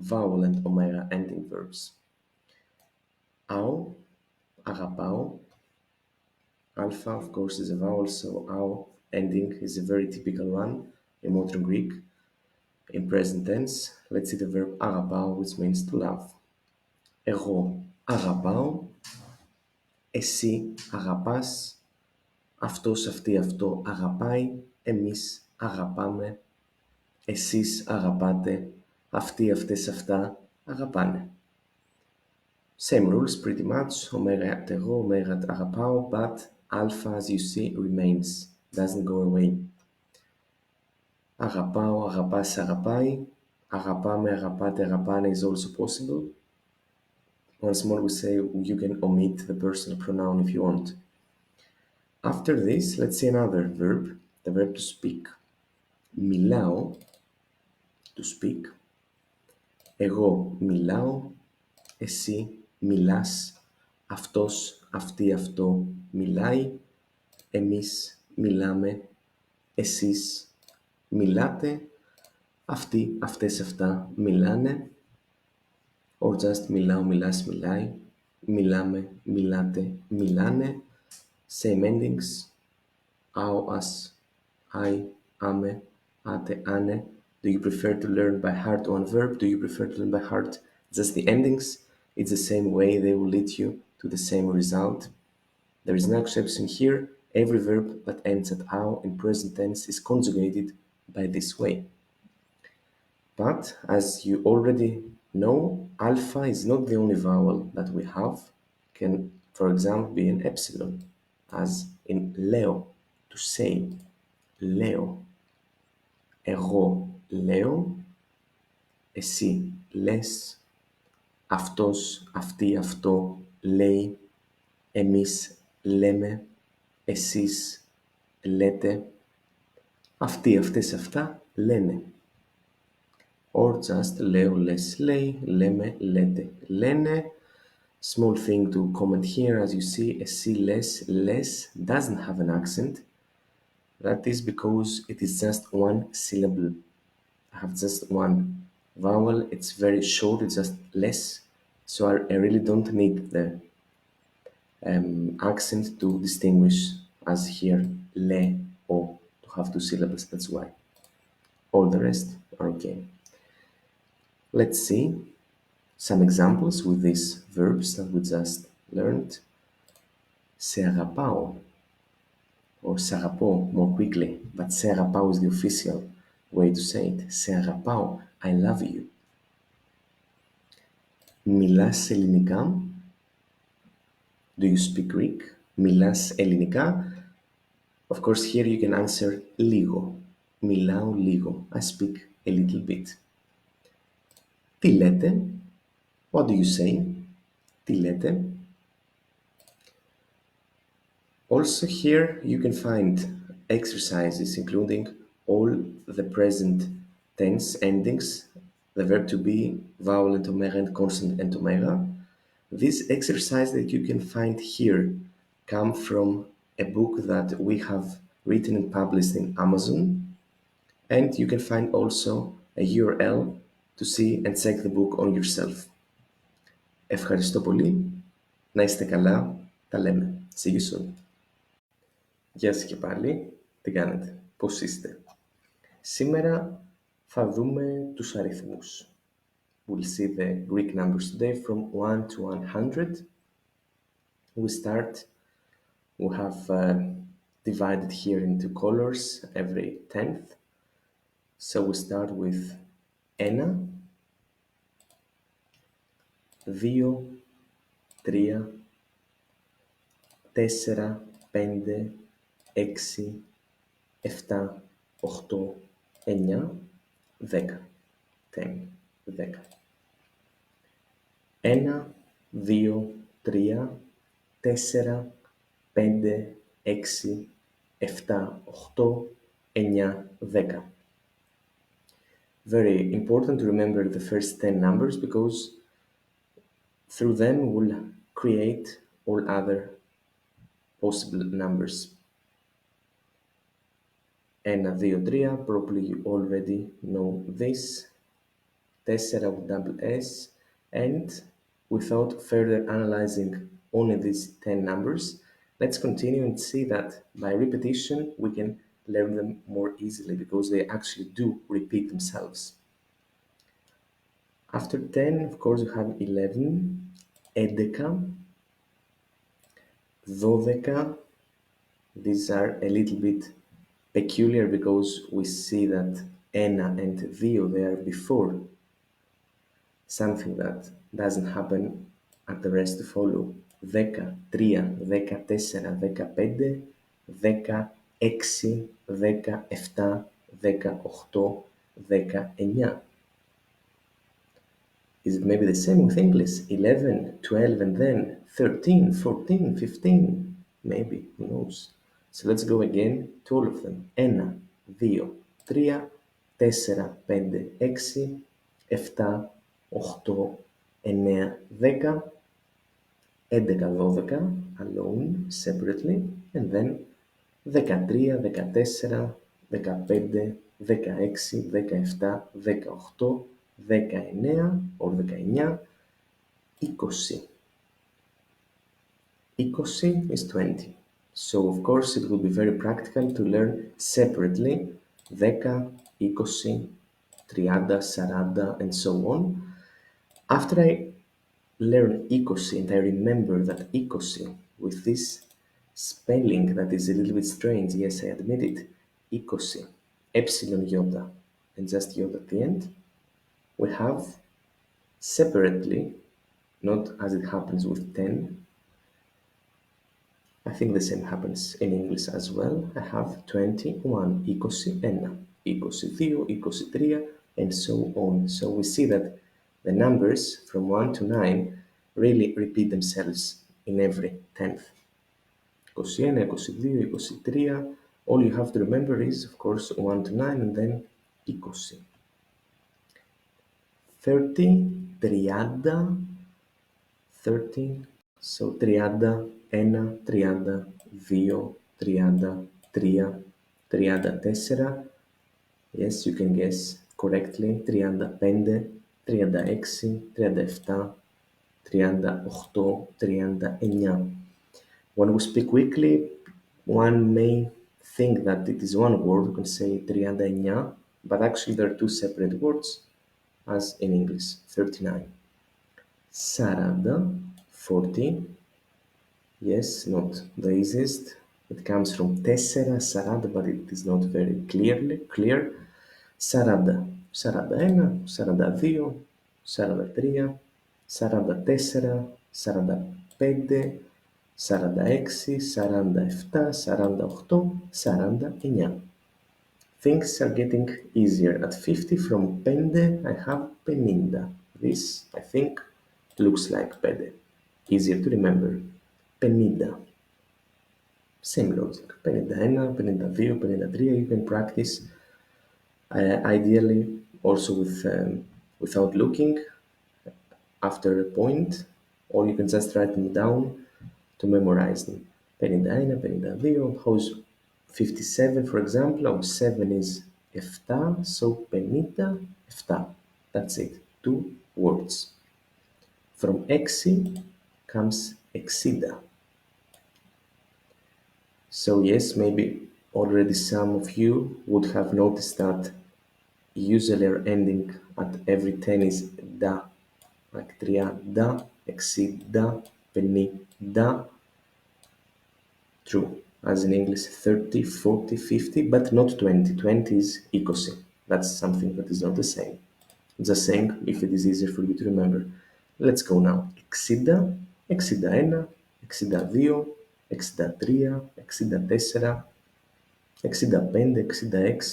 vowel and omega ending verbs. Ao, agapao. Alpha, of course, is a vowel, so ao ending is a very typical one in modern Greek. In present tense, let's see the verb agapao, which means to love. Εγώ αγαπάω. Εσύ αγαπάς. Αυτός, αυτή, αυτό αγαπάει. Εμείς αγαπάμε. Εσείς αγαπάτε. Αυτοί, αυτές, αυτά αγαπάνε. Same rules pretty much. Omega εγώ, omega αγαπάω, but alpha, as you see, remains. Doesn't go away. Αγαπάω, αγαπάς, αγαπάει. Αγαπάμε, αγαπάτε, αγαπάνε is also possible. Once more we say you can omit the personal pronoun if you want. After this, let's see another verb, the verb to speak. Μιλάω, to speak. Εγώ μιλάω, εσύ μιλάς, αυτός, αυτή, αυτό μιλάει, εμείς μιλάμε, εσείς μιλάτε, αυτοί, αυτές, αυτά μιλάνε, or just μιλάω, μιλάς, μιλάει, μιλάμε, μιλάτε, μιλάνε, same endings, ao, as, I, ame, ate, ane. Do you prefer to learn by heart one verb? Do you prefer to learn by heart just the endings? It's the same way, they will lead you to the same result. There is no exception here. Every verb that ends at ao in present tense is conjugated by this way. But as you already know, alpha is not the only vowel that we have. Can, for example, be an epsilon, as in leo, to say. Λέω. Εγώ λέω. Εσύ λες. Αυτός, αυτή, αυτό λέει. Εμείς λέμε. Εσείς λέτε. Αυτοί, αυτές, αυτά λένε. Or just λέω, λες, λέει. Λέμε, λέτε, λένε. Small thing to comment here, as you see, εσύ λες, λες doesn't have an accent. That is because it is just one syllable. I have just one vowel. It's very short. It's just less. So I really don't need the accent to distinguish, as here, le, o, to have two syllables. That's why. All the rest are okay. Let's see some examples with these verbs that we just learned. Σε αγαπάω. Or σε αγαπώ more quickly, but σε αγαπάω is the official way to say it. Σε αγαπάω, I love you. Μιλάς ελληνικά? Do you speak Greek? Μιλάς ελληνικά? Of course, here you can answer λίγο. Μιλάω λίγο. I speak a little bit. Τι λέτε? What do you say? Τι λέτε? Also here you can find exercises including all the present tense endings, the verb to be, vowel and omega and consonant-omega. This exercise that you can find here come from a book that we have written and published in Amazon, and you can find also a URL to see and check the book on yourself. Ευχαριστώ πολύ. Να είστε καλά. Τα λέμε. See you soon. Γεια σας και πάλι. Τι κάνετε? Πώς είστε? Σήμερα θα δούμε τους αριθμούς. We'll see the Greek numbers today from 1 to 100. We start. We have divided here into colors every 10th. So we start with 1, 2, 3, 4, 5, 6, 7, 8, 9, 10. 10, 10. 1, 2, 3, 4, 5, 6, 7, 8, 9, 10. Very important to remember the first 10 numbers because through them we'll create all other possible numbers. 1, 2, 3, probably you already know this. 4 with double S, and without further analyzing only these 10 numbers, let's continue and see that by repetition we can learn them more easily because they actually do repeat themselves. After 10, of course, you have 11, 11, 12. These are a little bit peculiar because we see that ένα and δύο, they are before something that doesn't happen at the rest to follow. 10, 3, 14, 15, 16, 17, 18, 19. Is it maybe the same with English? 11, 12, and then 13, 14, 15? Maybe, who knows? So let's go again to all of them. 1, 2, 3, 4, 5, 6, 7, 8, 9, 10, 11, 12, alone, separately, and then 13, 14, 15, 16, 17, 18, 19 or 19, 20. 20 is 20. So of course it would be very practical to learn separately 10, 20, 30, 40 and so on. After I learn 20 and I remember that 20 with this spelling that is a little bit strange, yes I admit it, 20, epsilon iota and just iota at the end, we have separately, not as it happens with 10, I think the same happens in English as well. I have 21, 21, 22, 23, and so on. So we see that the numbers from 1 to 9 really repeat themselves in every 10th. 21, 22, 23. All you have to remember is, of course, 1 to 9 and then 20. 30, 30, 30. So 30, 1, 30, 2, 30, 3, 34. Yes, you can guess correctly. 35, 36, 37, 38, 39. When we speak quickly, one may think that it is one word. We can say 39, but actually there are two separate words, as in English, 39. 40, 40. Yes, not the easiest. It comes from tessera, 40, but it is not very clear. 40, 41, 42, 43, 44, 45, 46, 47, 48, 49. Things are getting easier. At 50 from pende, I have peninda. This, I think, looks like pede. Easier to remember. Peninda. Same logic. 51, 52, 53. You can practice ideally also without looking after a point, or you can just write them down to memorize them. 51, 52. How's 57, for example? Our 7 is 7, so 57. That's it. 2 words. From 6 comes 60. So yes, maybe already some of you would have noticed that usually our ending at every 10 is da, like 30, 60, 50. True, as in English 30, 40, 50, but not 20. 20 is 20. That's something that is not the same. Just saying if it is easier for you to remember. Let's go now. 60, 61, 62, 63, 64, 65,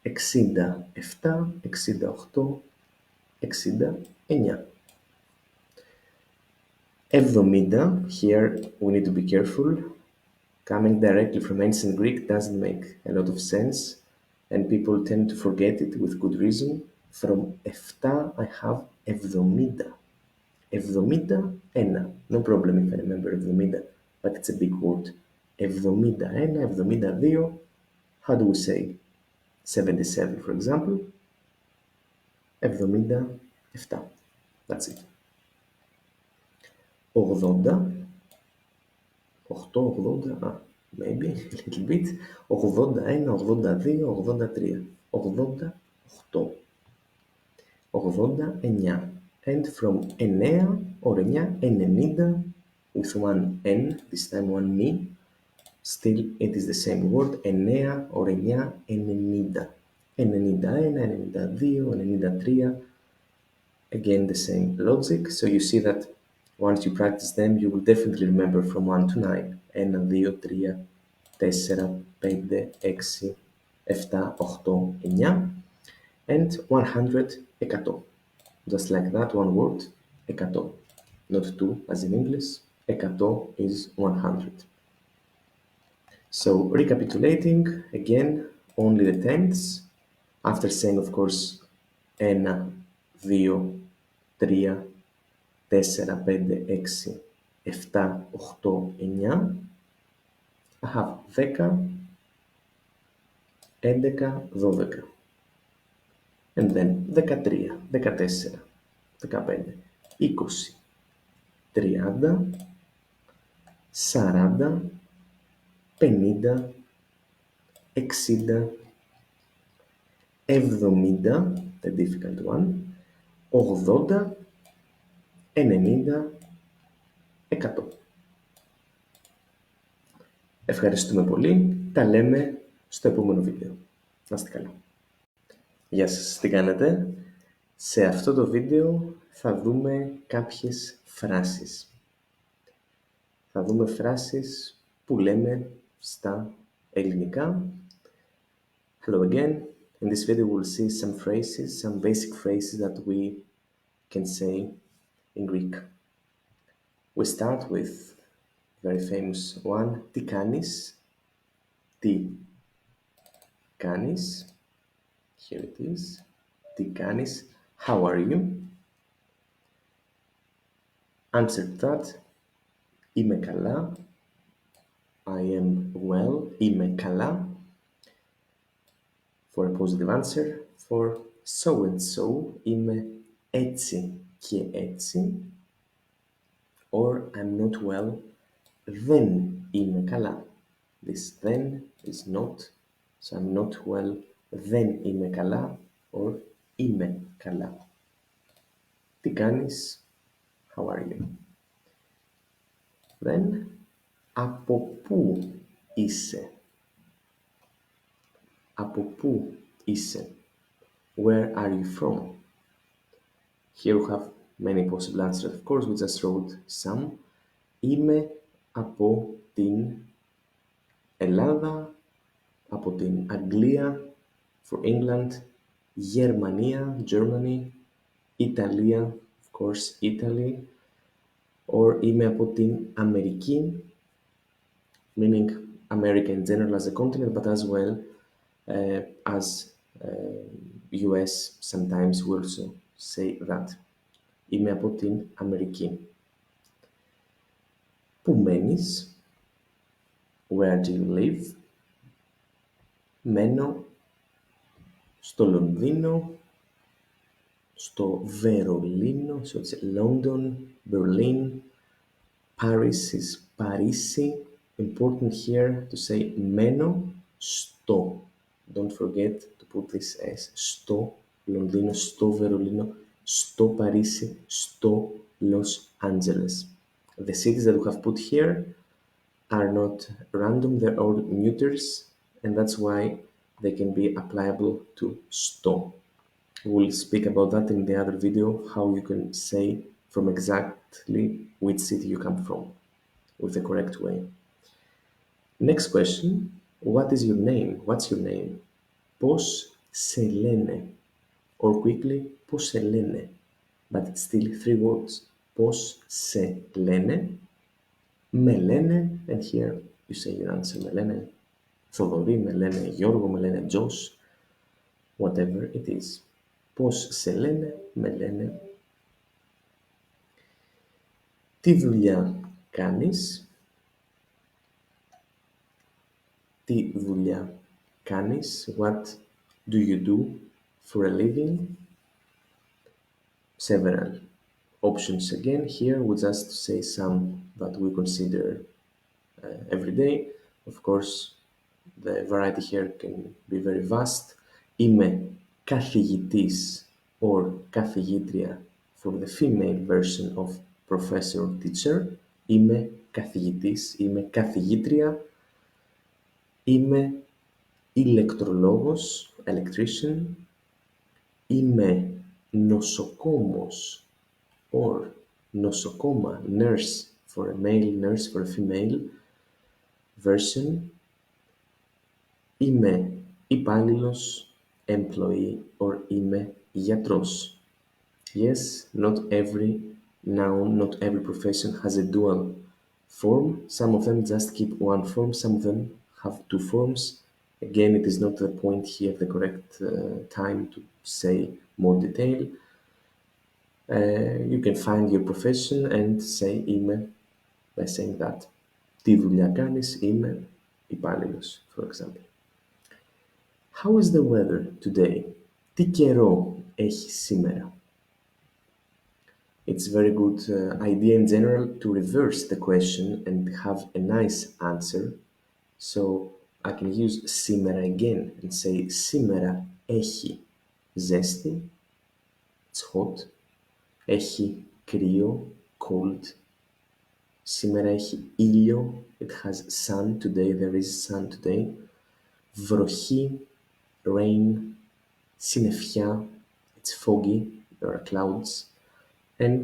66, 67, 68, 69. 70, here we need to be careful. Coming directly from ancient Greek doesn't make a lot of sense, and people tend to forget it with good reason. From εφτά I have 70. 71. No problem if I remember 70, but it's a big word. 71, 72. How do we say 77, for example? 77. That's it. 80. 80, maybe a little bit. 81, 82, 83. 88. 89. And from 9 or 9, 90, with one N, this time one ni, still it is the same word, 9 or 9, 90. 91, 92, 93. Again, the same logic. So you see that once you practice them, you will definitely remember from 1 to 9. 1, 2, 3, 4, 5, 6, 7, 8, 9. And 100, 100. Just like that, one word, 100. Not two, as in English. 100 is 100. So recapitulating, again, only the tenths. After saying, of course, 1, 2, 3, 4, 5, 6, 7, 8, 9. I have 10, 11, 12. And then 13, 14, 15, 20, 30, 40, 50, 60, 70, the difficult one, 80, 90, 100. Ευχαριστούμε πολύ. Τα λέμε στο επόμενο βίντεο. Να είστε καλά. Γεια σας, τι κάνετε? Σε αυτό το βίντεο θα δούμε κάποιες φράσεις. Θα δούμε φράσεις που λέμε στα ελληνικά. Hello again. In this video we'll see some phrases, some basic phrases that we can say in Greek. We start with very famous one, τι κάνεις, τι κάνεις, here it is, τι κάνεις, how are you, answer that, είμαι καλά, I am well, είμαι καλά, for a positive answer, for so and so, είμαι έτσι και έτσι, or I'm not well, δεν είμαι καλά. This then is not, so I'm not well, δεν είμαι καλά, or είμαι καλά. Τι κάνεις, how are you. Then, από πού είσαι, από πού είσαι, where are you from. Here we have many possible answers. Of course, we just wrote some. Είμαι από την Ελλάδα, από την Αγγλία, for England, Γερμανία, Germany, Italia, of course, Italy, or είμαι από την Αμερική, meaning America in general as a continent, but as well as US, sometimes we also say that. Είμαι από την Αμερική. Πού μένεις, where do you live, μένω στο Λονδίνο, στο Βερολίνο, so it's London, Berlin, Paris is Παρίσι, Important here to say μένω στο. Don't forget to put this as στο Λονδίνο, στο Βερολίνο, στο Παρίσι, στο Los Angeles. The cities that we have put here are not random, they're all neuters, and that's why they can be applicable to στο. We'll speak about that in the other video, how you can say from exactly which city you come from, with the correct way. Next question, what is your name? What's your name? Πώς σε λένε? Or quickly, πώς σε λένε? But it's still three words. Πώς σε λένε? Με λένε, and here you say your answer. Με λένε Θοδωρή, με λένε Γιώργο, με λένε Τζος, whatever it is. Πώς σε λένε? Με λένε. Τι δουλειά κάνεις? Τι δουλειά κάνεις? What do you do for a living? Several options again. Here we just say some that we consider every day. Of course, the variety here can be very vast. Είμαι καθηγητής or καθηγήτρια for the female version of professor or teacher. Είμαι καθηγητής, είμαι καθηγήτρια. Είμαι ηλεκτρολόγος, electrician. Είμαι νοσοκόμος or νοσοκόμα, nurse for a male, nurse for a female version. Είμαι υπάλληλος, employee or είμαι γιατρός. Yes, not every noun, not every profession has a dual form. Some of them just keep one form, some of them have two forms. Again, it is not the point here, the correct time to say more detail. You can find your profession and say είμαι by saying that. Τι δουλειά κάνεις? Είμαι υπάλληλος, for example. How is the weather today? Τι καιρό έχει σήμερα? It's a very good idea in general to reverse the question and have a nice answer. So I can use σήμερα again and say σήμερα έχει ζέστη, it's hot. Έχει κρύο, cold. Σήμερα έχει ήλιο, it has sun today, there is sun today. Βροχή, rain. Συννεφιά, it's foggy, there are clouds. And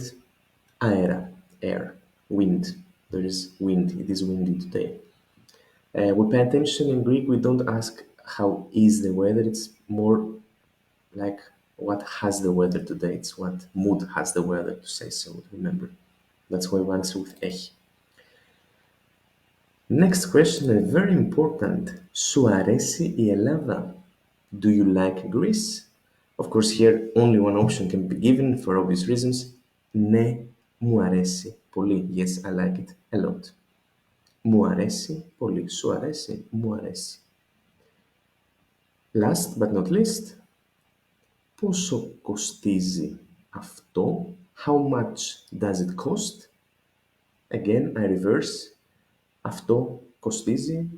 αέρα, air, wind, there is wind, it is windy today. We pay attention in Greek, we don't ask how is the weather, it's more like what has the weather today, it's what mood has the weather, to say so, remember. That's why we answer with έχει. Next question, and very important. Σου αρέσει η Ελλάδα? Do you like Greece? Of course, here only one option can be given for obvious reasons. Ναι, μου αρέσει πολύ. Yes, I like it a lot. Μου αρέσει πολύ. Σου αρέσει? Μου αρέσει. Last but not least, πόσο κοστίζει αυτό? How much does it cost? Again, I reverse. Αυτό κοστίζει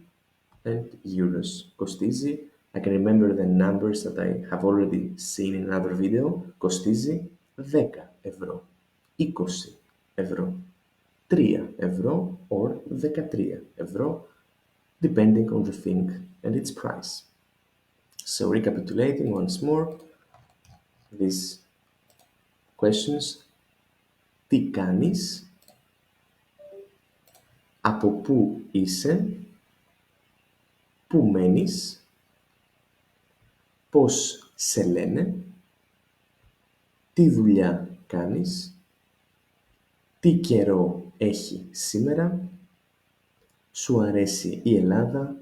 and euros. Κοστίζει. I can remember the numbers that I have already seen in another video. Κοστίζει 10 ευρώ, 20 ευρώ, 3 ευρώ or 13 ευρώ, depending on the thing and its price. So recapitulating once more these questions. Τι κάνεις? Από πού είσαι? Πού μένεις? Πώς σε λένε? Τι δουλειά κάνεις? Τι καιρό έχει σήμερα? Σου αρέσει η Ελλάδα?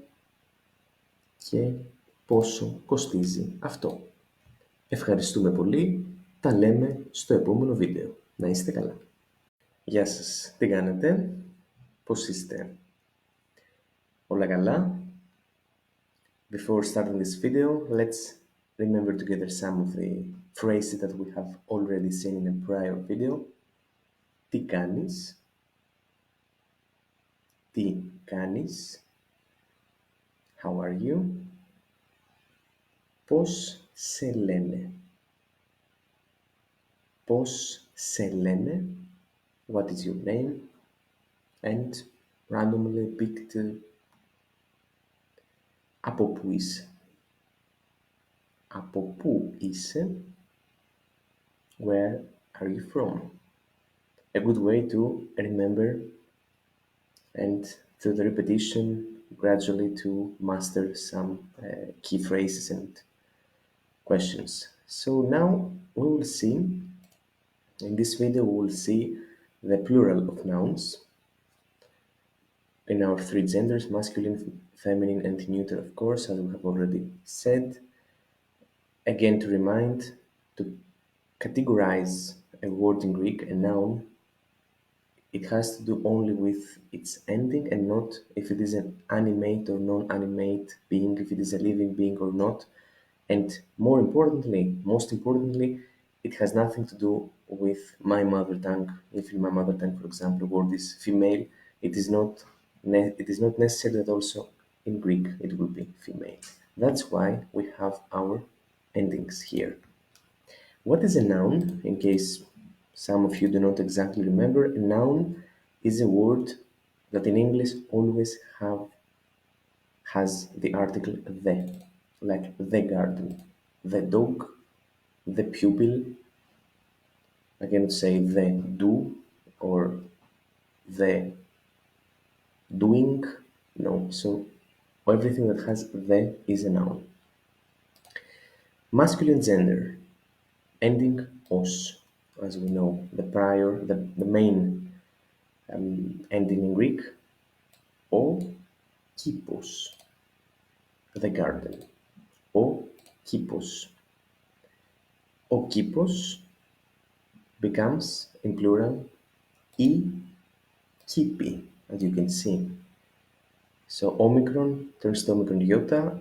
Και πόσο κοστίζει αυτό? Ευχαριστούμε πολύ. Τα λέμε στο επόμενο βίντεο. Να είστε καλά. Γεια σας. Τι κάνετε? Πώς είστε? Όλα καλά? Before starting this video, let's remember together some of the phrases that we have already seen in a prior video. Τι κάνεις? Τι κάνεις? How are you? Πώς σε λένε? Πώς σε λένε? What is your name? And randomly picked από πού είσαι? Από πού είσαι? Where are you from? A good way to remember and through the repetition gradually to master some key phrases and questions. So now we will see, in this video we will see the plural of nouns in our three genders, masculine, feminine and neuter, of course, as we have already said. Again, to remind, to categorize a word in Greek, a noun, it has to do only with its ending and not if it is an animate or non-animate being, if it is a living being or not. And most importantly, it has nothing to do with my mother tongue. If in my mother tongue, for example, the word is female, it is not necessary that also in Greek it will be female. That's why we have our endings here. What is a noun? In case some of you do not exactly remember, a noun is a word that in English always has the article the, like the garden, the dog, the pupil. I cannot say the do or the doing. No, so everything that has the is a noun. Masculine gender, ending os, as we know, the main ending in Greek, o kipos, the garden, o kipos. O kipos becomes, in plural, I kipi, as you can see. So omicron turns to omicron iota,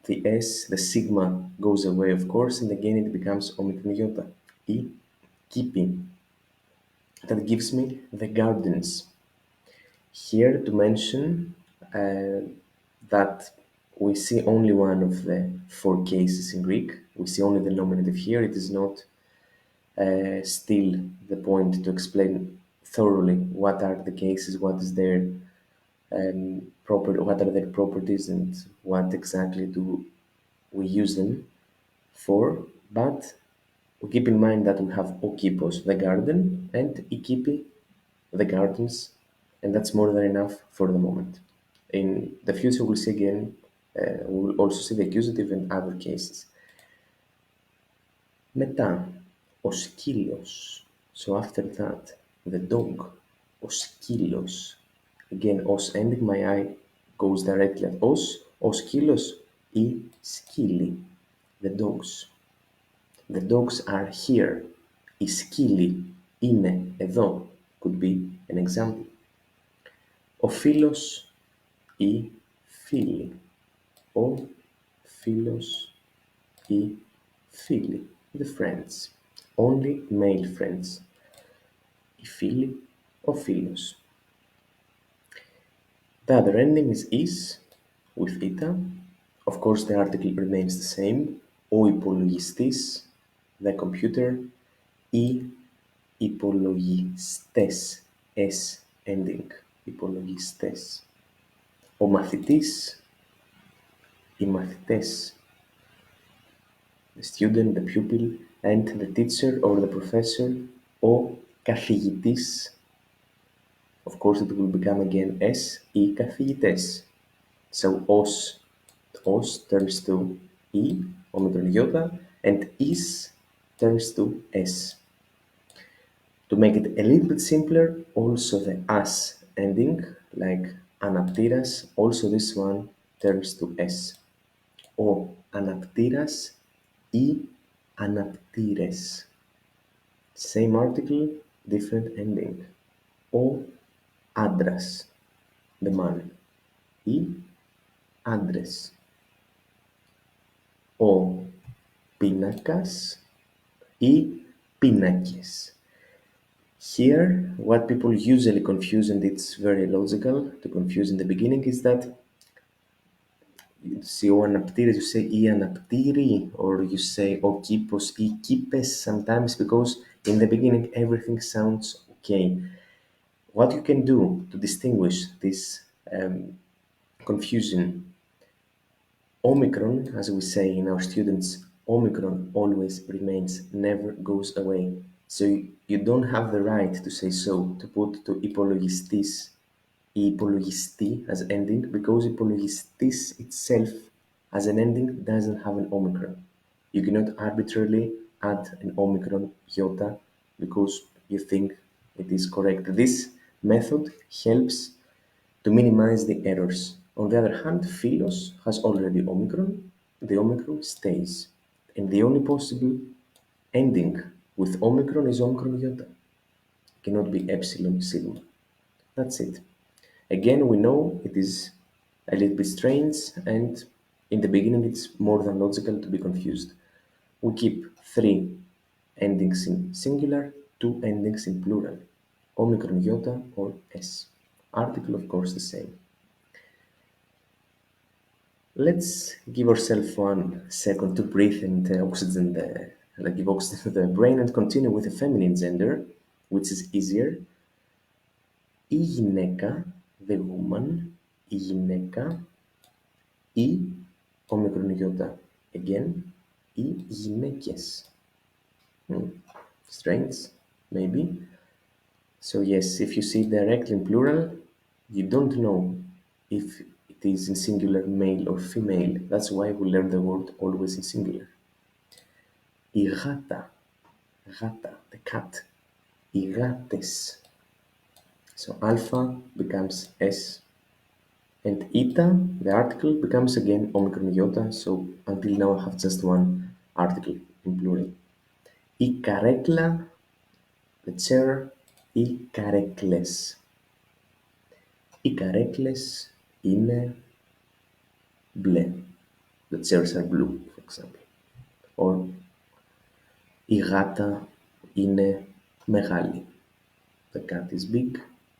the S, the sigma goes away, of course, and again it becomes omicron iota, I kipi. That gives me the gardens. Here to mention that we see only one of the four cases in Greek. We see only the nominative here. It is not still the point to explain thoroughly what are the cases, what is their what are their properties, and what exactly do we use them for. But we keep in mind that we have okipos, the garden, and ikipi, the gardens, and that's more than enough for the moment. In the future, we'll see again, we'll also see the accusative and other cases. Μετά, ο σκύλος. So after that, the dog, ο σκύλος. Again, os ending, my eye goes directly at os, ο σκύλος, η σκύλοι, the dogs. The dogs are here. Οι σκύλοι είναι εδώ, could be an example. Ο φίλος, η φίλη. Ο φίλος, η φίλη, the friends. Only male friends. Η φίλη, ο φίλος. The other ending is with ita. Of course, the article remains the same. Ο υπολογιστής, the computer. Οι υπολογιστές, s ending. Υπολογιστές. Ο μαθητής, οι μαθητές. The student, the pupil, and the teacher or the professor. Ο καθηγητής. Of course, it will become again s, οι καθηγητές. So os turns to e, omicron iota, and is turns to s. To make it a little bit simpler, also the as ending, like anaptiras, also this one turns to s. Ο αναπτήρας, οι αναπτήρες. Same article, different ending. Ο άντρας, the man. Οι άντρες. Ο πίνακας, οι πίνακες. Here, what people usually confuse, and it's very logical to confuse in the beginning, is that you see o anaptήρες, you say I anaptήρη, or you say o kipos, I kipes sometimes, because in the beginning everything sounds okay. What you can do to distinguish this confusion, Omicron, as we say in our students, Omicron always remains, never goes away. So you don't have the right to say so, to put to υπολογιστής, υπολογιστή as ending, because υπολογιστής itself as an ending doesn't have an omicron. You cannot arbitrarily add an omicron iota because you think it is correct. This method helps to minimize the errors. On the other hand, philos has already omicron, the omicron stays. And the only possible ending with omicron is omicron iota. It cannot be epsilon sigma. That's it. Again, we know it is a little bit strange, and in the beginning it's more than logical to be confused. We keep 3 endings in singular, 2 endings in plural, omicron iota or s. Article, of course, the same. Let's give ourselves 1 second to breathe and give oxygen to the brain and continue with the feminine gender, which is easier. Η γυναίκα, the woman, η γυναίκα, η omicron iota, again, οι γυναίκες. Strange, maybe. So yes, if you see directly in plural, you don't know if it is in singular male or female. That's why we learn the word always in singular. Η γάτα, γάτα, the cat, οι γάτες. So alpha becomes S, and eta, the article, becomes again omicron iota, so until now I have just 1 article in plural. Η καρέκλα, the chair, οι καρέκλες. Οι καρέκλες είναι μπλε. The chairs are blue, for example. Or η γάτα είναι μεγάλη. The cat is big.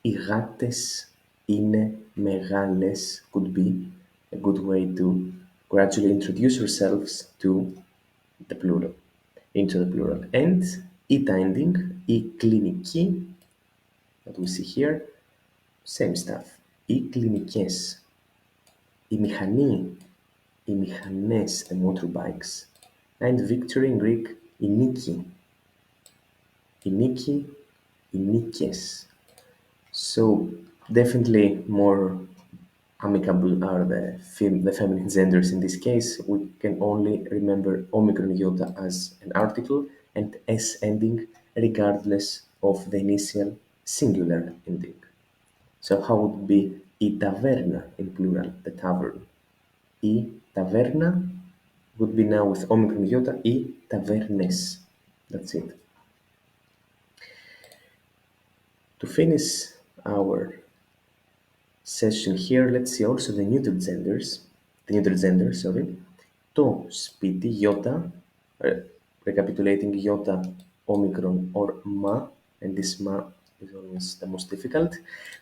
Οι γάτες είναι μεγάλες could be a good way to gradually introduce yourselves to the plural, into the plural. And ita ending, η κλινική, that we see here, same stuff. Οι κλινικές, η μηχανή, οι μηχανές, the motorbikes. And victory in Greek, η νίκη. Η νίκη, οι νίκες. So definitely more amicable are the feminine genders in this case. We can only remember omicron iota as an article and s ending regardless of the initial singular ending. So how would it be η ταβέρνα in plural, the tavern? Η ταβέρνα would be now with omicron iota, οι ταβέρνες. That's it. To finish our session here, let's see also the neuter gender, sorry. Το σπίτι, iota, recapitulating iota, omicron or ma, and this ma is always the most difficult.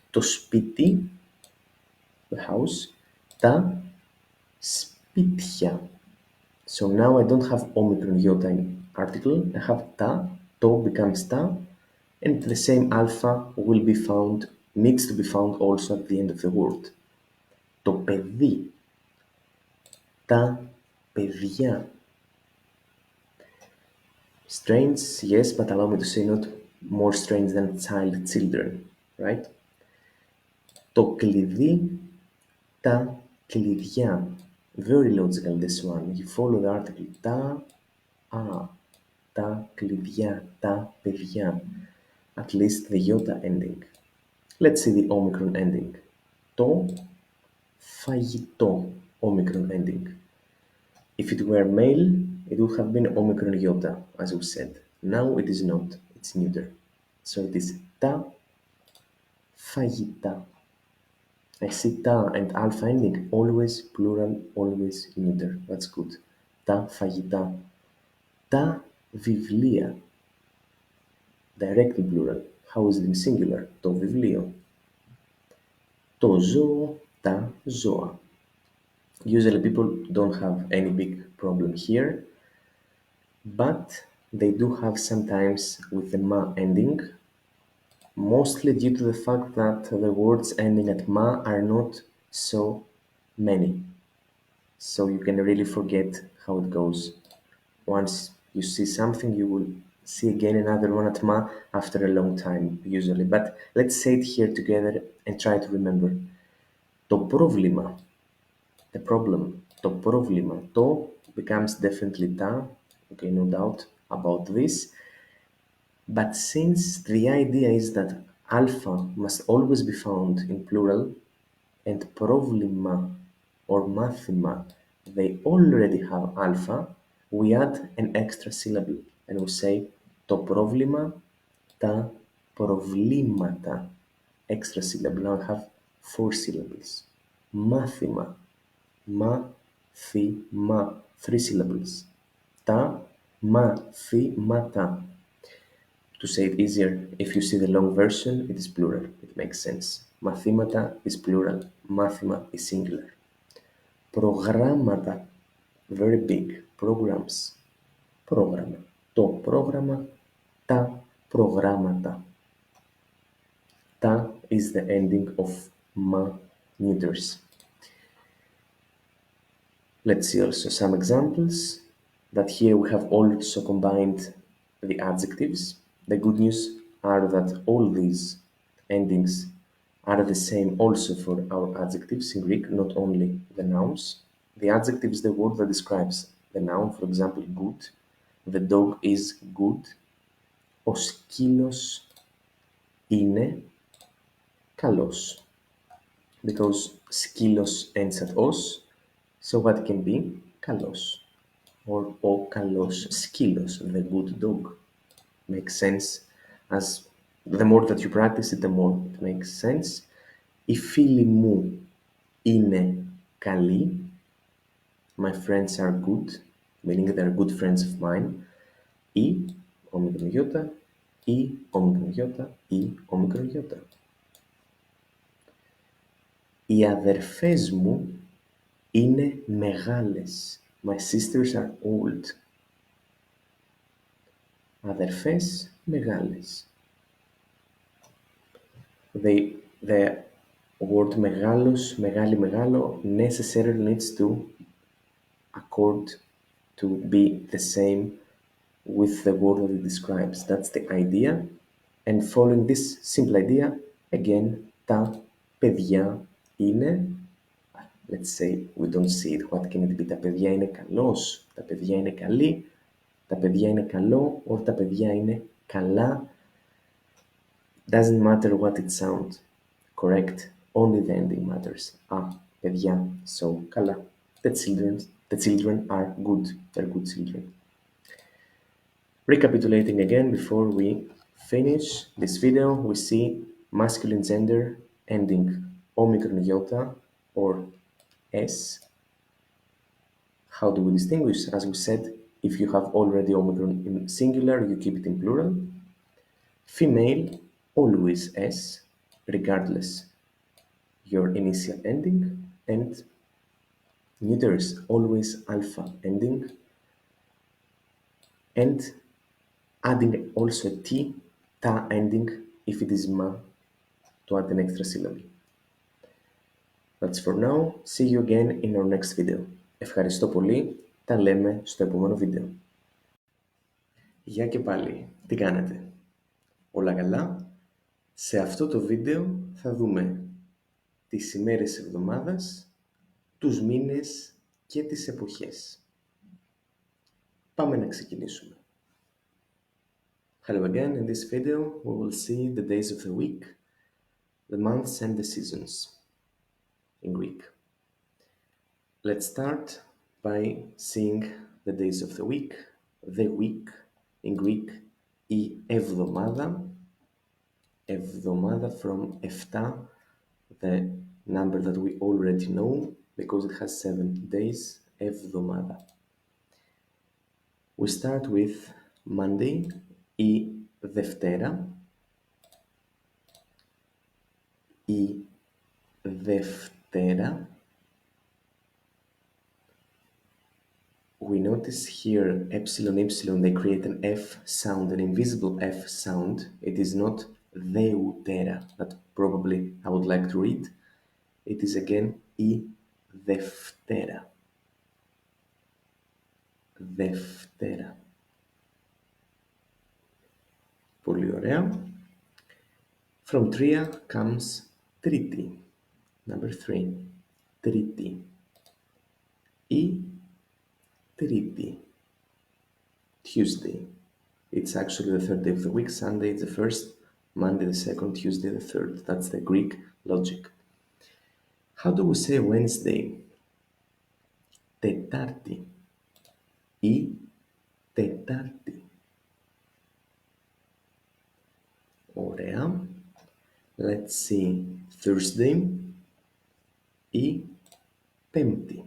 Το σπίτι, the house, τα σπίτια. So now I don't have omicron iota in article, I have ta, to becomes ta, and the same alpha will be found, needs to be found also at the end of the word. Το παιδί, τα παιδιά. Strange, yes, but allow me to say not more strange than children, right? Το κλειδί, τα κλειδιά. Very logical this one. You follow the article. Τα κλειδιά, τα παιδιά. At least the iota ending. Let's see the omicron ending. Το φαγητό, omicron ending. If it were male, it would have been omicron iota, as we said. Now it is not. It's neuter. So it is τα φαγητά. I see ta and alpha ending, always plural, always neuter. That's good. Τα φαγητά. Τα βιβλία. Directly plural. How is it in singular? Το βιβλίο. Το ζώο, τα ζώα. Usually people don't have any big problem here, but they do have sometimes with the ma ending, mostly due to the fact that the words ending at ma are not so many. So you can really forget how it goes. Once you see something, you will see again another one at ma after a long time, usually. But let's say it here together and try to remember. Το πρόβλημα, the problem, το πρόβλημα, το becomes definitely ta, okay, no doubt about this. But since the idea is that alpha must always be found in plural, and πρόβλημα or μάθημα, they already have alpha, we add an extra syllable and we say το πρόβλημα, τα προβλήματα. Extra syllable. Now I have 4 syllables. Μάθημα, μάθημα, 3 syllables. Τα μάθηματα. To say it easier, if you see the long version, it is plural. It makes sense. Μαθήματα is plural. Μάθημα is singular. Προγράμματα. Very big. Programs. Πρόγραμμα. Το πρόγραμμα. Τα προγράμματα. Ta is the ending of ma neuters. Let's see also some examples. That here we have also combined the adjectives. The good news are that all these endings are the same also for our adjectives in Greek, not only the nouns. The adjective is the word that describes the noun, for example, good. The dog is good. Ο σκύλος είναι καλός. Because σκύλος ends at os, so what can be? Καλός. Or ο καλός σκύλος, the good dog. Makes sense. As the more that you practice it, the more it makes sense. Οι φίλοι μου είναι καλοί. My friends are good, meaning they're good friends of mine. Ή όμικρον γιώτα, ή όμικρον γιώτα, ή όμικρον γιώτα. Οι αδερφές μου είναι μεγάλες. My sisters are old. Αδερφές μεγάλες. The word μεγάλος, μεγάλη, μεγάλο necessarily needs to accord to be the same with the word that it describes. That's the idea. And following this simple idea, again, τα παιδιά είναι, let's say we don't see it, what can it be? Τα παιδιά είναι καλός, τα παιδιά είναι καλή, τα παιδιά είναι καλό, or τα παιδιά είναι καλά. Doesn't matter what it sounds. Correct. Only the ending matters. Παιδιά. So, καλά. The children are good. They're good children. Recapitulating again before we finish this video, we see masculine gender ending omicron iota or s. How do we distinguish? As we said, if you have already omicron in singular, you keep it in plural. Female, always s, regardless your initial ending, and neuters, always alpha ending, and adding also a t, ta ending, if it is ma, to add an extra syllable. That's for now. See you again in our next video. Ευχαριστώ πολύ. Τα λέμε στο επόμενο βίντεο. Γεια και πάλι. Τι κάνετε? Όλα καλά? Σε αυτό το βίντεο θα δούμε τις ημέρες της εβδομάδας, τους μήνες και τις εποχές. Πάμε να ξεκινήσουμε. Hello again. In this video, we will see the days of the week, the months and the seasons in Greek. Let's start by seeing the days of the week. The week in Greek, η εβδομάδα. Εβδομάδα from εφτά, the number that we already know because it has 7 days. Εβδομάδα. We start with Monday, η Δευτέρα, η Δευτέρα. We notice here epsilon, epsilon, they create an F sound, an invisible F sound. It is not Δεύτερα, that probably I would like to read. It is again η Δευτέρα. Δευτέρα. Πολύ ωραία. From τρία comes Τρίτη. Number 3. Τρίτη. Η Τρίτη. Tuesday. It's actually the third day of the week. Sunday is the first, Monday the second, Tuesday the third. That's the Greek logic. How do we say Wednesday? Τετάρτη. Η Τετάρτη. Ωραία. Let's see. Thursday. Η Πέμπτη.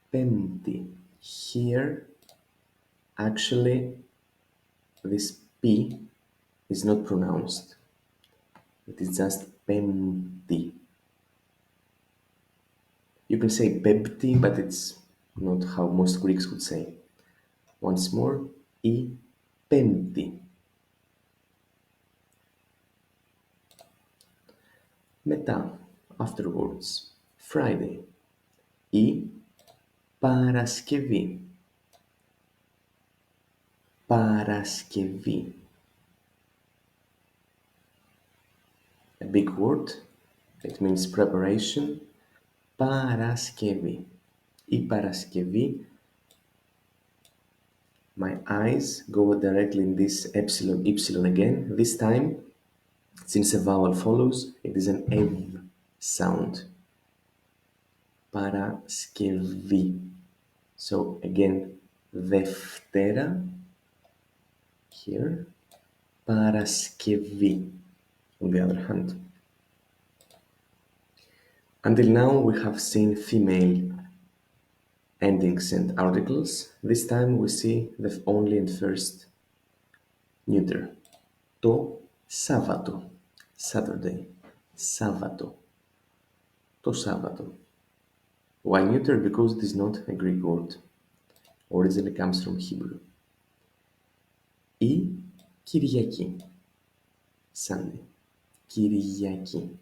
Πέμπτη. Here, actually, this P is not pronounced. It is just Πέμπτη. You can say Πέμπτη, but it's not how most Greeks would say. Once more, η Πέμπτη. Μετά, afterwards, Friday. Η Παρασκευή. Παρασκευή. A big word. It means preparation. Παρασκευή. Η Παρασκευή. My eyes go directly in this epsilon, epsilon again. This time, since a vowel follows, it is an ev sound. Παρασκευή. So again, Δευτέρα. Here. Παρασκευή. On the other hand. Until now, we have seen female endings and articles. This time we see the only and first neuter. Το Σάββατο. Saturday. Σάββατο. Το Σάββατο. Why neuter? Because it is not a Greek word. Originally comes from Hebrew. Η Κυριακή. Sunday. Κυριακή.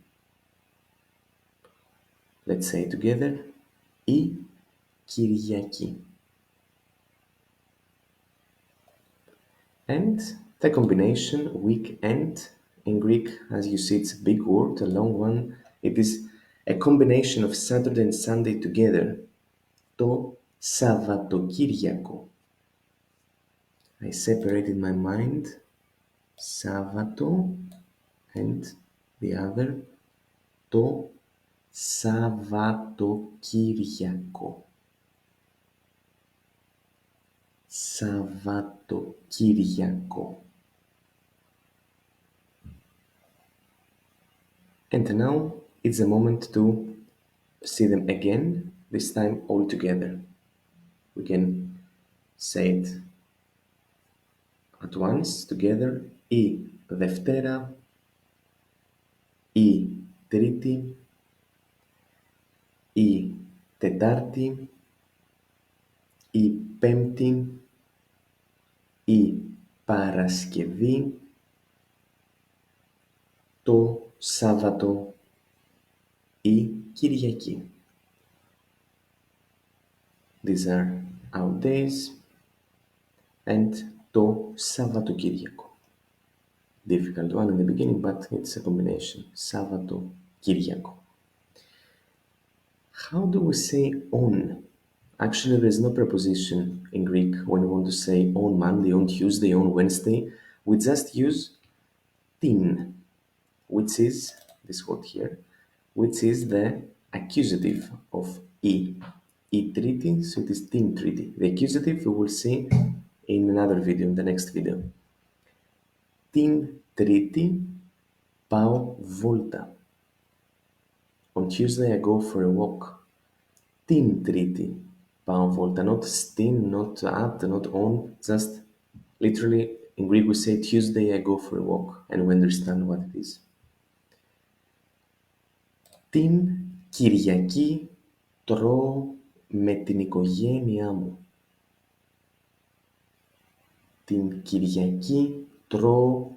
Let's say together. Η Κυριακή. And the combination weekend in Greek, as you see, it's a big word, a long one. It is a combination of Saturday and Sunday together. Το Σαββατοκύριακο. I separated my mind. Σάββατο and the other. Το Σαββατοκύριακο. Σαββατοκύριακο. And now it's a moment to see them again, this time all together. We can say it at once together. Η Δευτέρα, η Τρίτη, η Τετάρτη, η Πέμπτη, η Παρασκευή, το Σάββατο, η Κυριακή. These are our days and το Σαββατοκύριακο. Difficult one in the beginning, but it's a combination. Σαββατοκύριακο. How do we say on? Actually, there is no preposition in Greek when we want to say on Monday, on Tuesday, on Wednesday. We just use την, which is this word here, which is the accusative of η. Η Τρίτη, so it is την Τρίτη. The accusative we will see in another video, in the next video. Την Τρίτη πάω βόλτα. On Tuesday I go for a walk. Την Τρίτη πάω βόλτα. Not στην, not at, not on, just Literally, in Greek we say Tuesday I go for a walk, and we understand what it is. Την Κυριακή τρώω με την οικογένειά μου. Την Κυριακή τρώω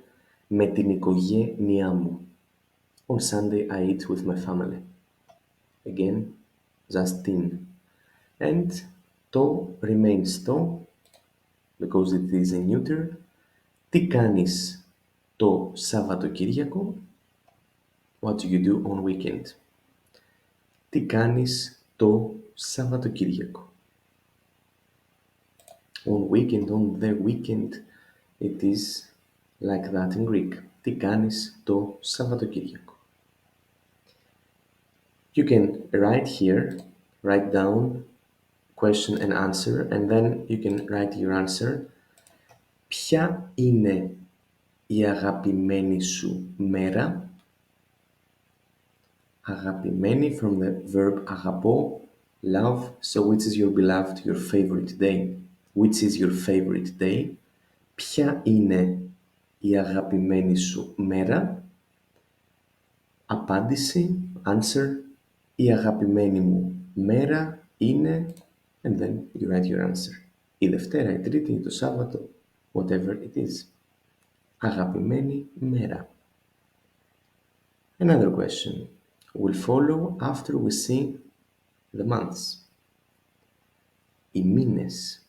με την οικογένειά μου. On Sunday I eat with my family. Again, just tin. And to remains to, because it is a neuter. Τι κάνεις το Σαββατοκύριακο? What do you do on weekend? Τι κάνεις το Σαββατοκύριακο? On weekend, on the weekend, it is like that in Greek. Τι κάνεις το Σαββατοκύριακο? You can write down question and answer, and then you can write your answer. Ποια είναι η αγαπημένη σου μέρα? Αγαπημένη from the verb αγαπώ, love. So which is your beloved, your favorite day? Which is your favorite day? Ποια είναι η αγαπημένη σου μέρα? Απάντηση, answer. Η αγαπημένη μου μέρα είναι, and then you write your answer. Η Δευτέρα, η Τρίτη, το Σάββατο, whatever it is. Αγαπημένη μέρα. Another question will follow after we see the months. Οι μήνες.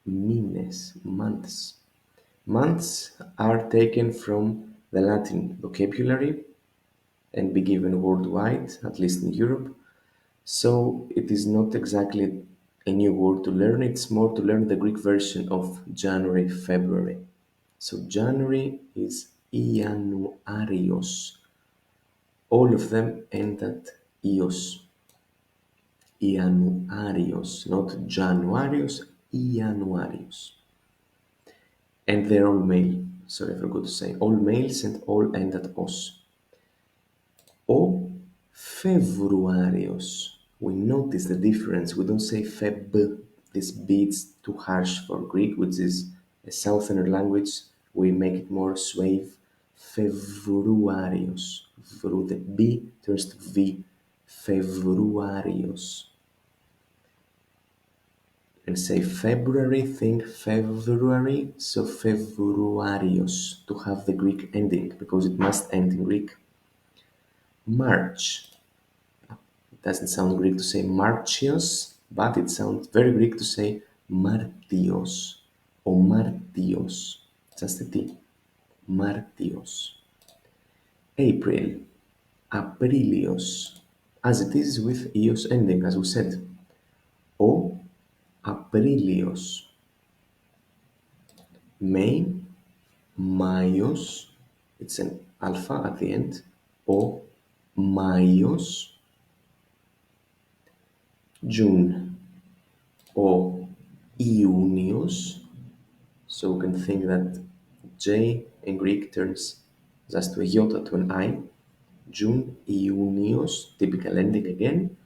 Μήνες, months. Months are taken from the Latin vocabulary and be given worldwide, at least in Europe. So it is not exactly a new word to learn, it's more to learn the Greek version of January, February. So January is Ianuarios. All of them end at ios. Ianuarios, not Januarios, Ianuarios. And they're all male. Sorry, I forgot to say. All males and all end at os. O Februarios. We notice the difference. We don't say Feb. This B is too harsh for Greek, which is a southerner language. We make it more suave. Februarios. The B turns to V. Februarios. And say February, think February, so Februarios, to have the Greek ending, because it must end in Greek. March. It doesn't sound Greek to say Marchios, but it sounds very Greek to say Martios, or Martios, just a T. Martios. April. Aprilios, as it is with ios ending, as we said. O Aprilios. May, Maios, it's an alpha at the end, O Maios. June, O Iunios, so we can think that J in Greek turns just to a iota, to an I. June, Iunios, typical ending again.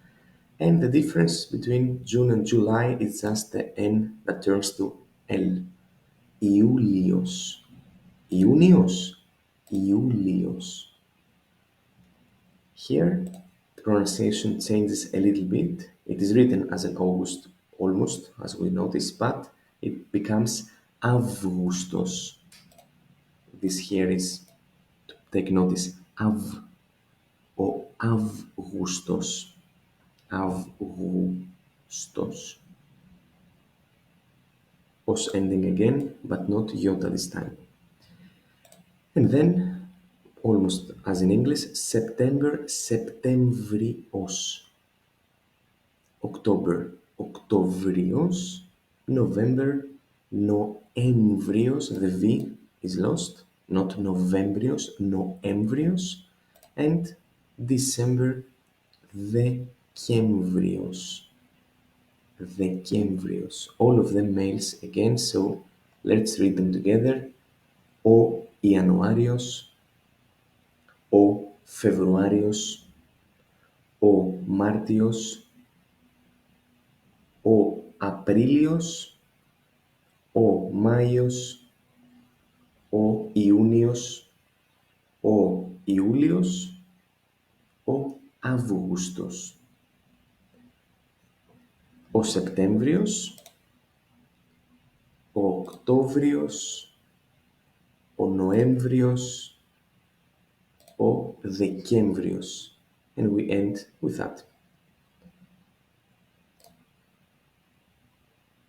And the difference between June and July is just the N that turns to L. Iulios. Iunios. Iulios. Here, the pronunciation changes a little bit. It is written as an August, almost, as we notice, but it becomes Augustos. This here is, to take notice, Av, or Augustos. Augustos. Os ending again, but not iota this time. And then, almost as in English, September, Septemvrios. October, Octovrios. November, Noemvrios. The V is lost, not Novembrios, Noemvrios. And December, Decemvrios. Decemvrios. All of them males again, so let's read them together. O Ιανουάριος, ο Φεβρουάριος, ο Μάρτιος, ο Απρίλιος, ο Μάιος, ο Ιούνιος, ο Ιούλιος, ο Αύγουστος, ο Σεπτέμβριος, ο Οκτώβριος, ο Νοέμβριος, ο Δεκέμβριος. And we end with that.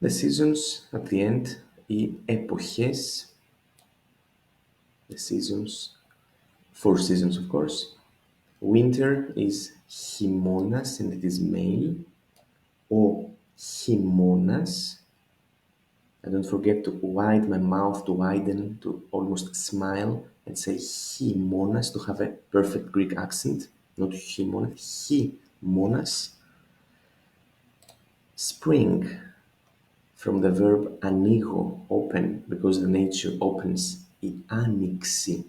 The seasons at the end, οι εποχές, the seasons, 4 seasons of course. Winter is χειμώνας and it is male. Ο χειμώνας. I don't forget to widen my mouth, to widen, to almost smile and say χειμώνας, to have a perfect Greek accent, not χειμώνας, χειμώνας. Spring, from the verb ανοίγω, open, because the nature opens, η άνοιξη.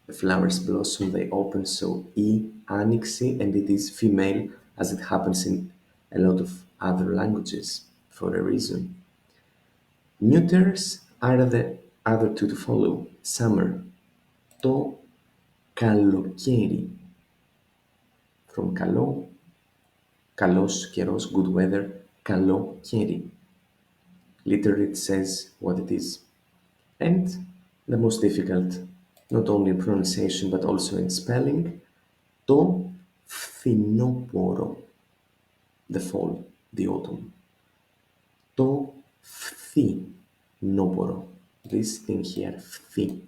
The flowers blossom, they open, so η άνοιξη, and it is female as it happens in a lot of other languages for a reason. Neuters are the other two to follow. Summer, το καλοκαίρι. From καλό, καλός καιρός, good weather, καλοκαίρι. Literally it says what it is. And the most difficult, not only in pronunciation but also in spelling, το φθινόπωρο, the fall, the autumn. Το φθινόπωρο, this thing here, φθι,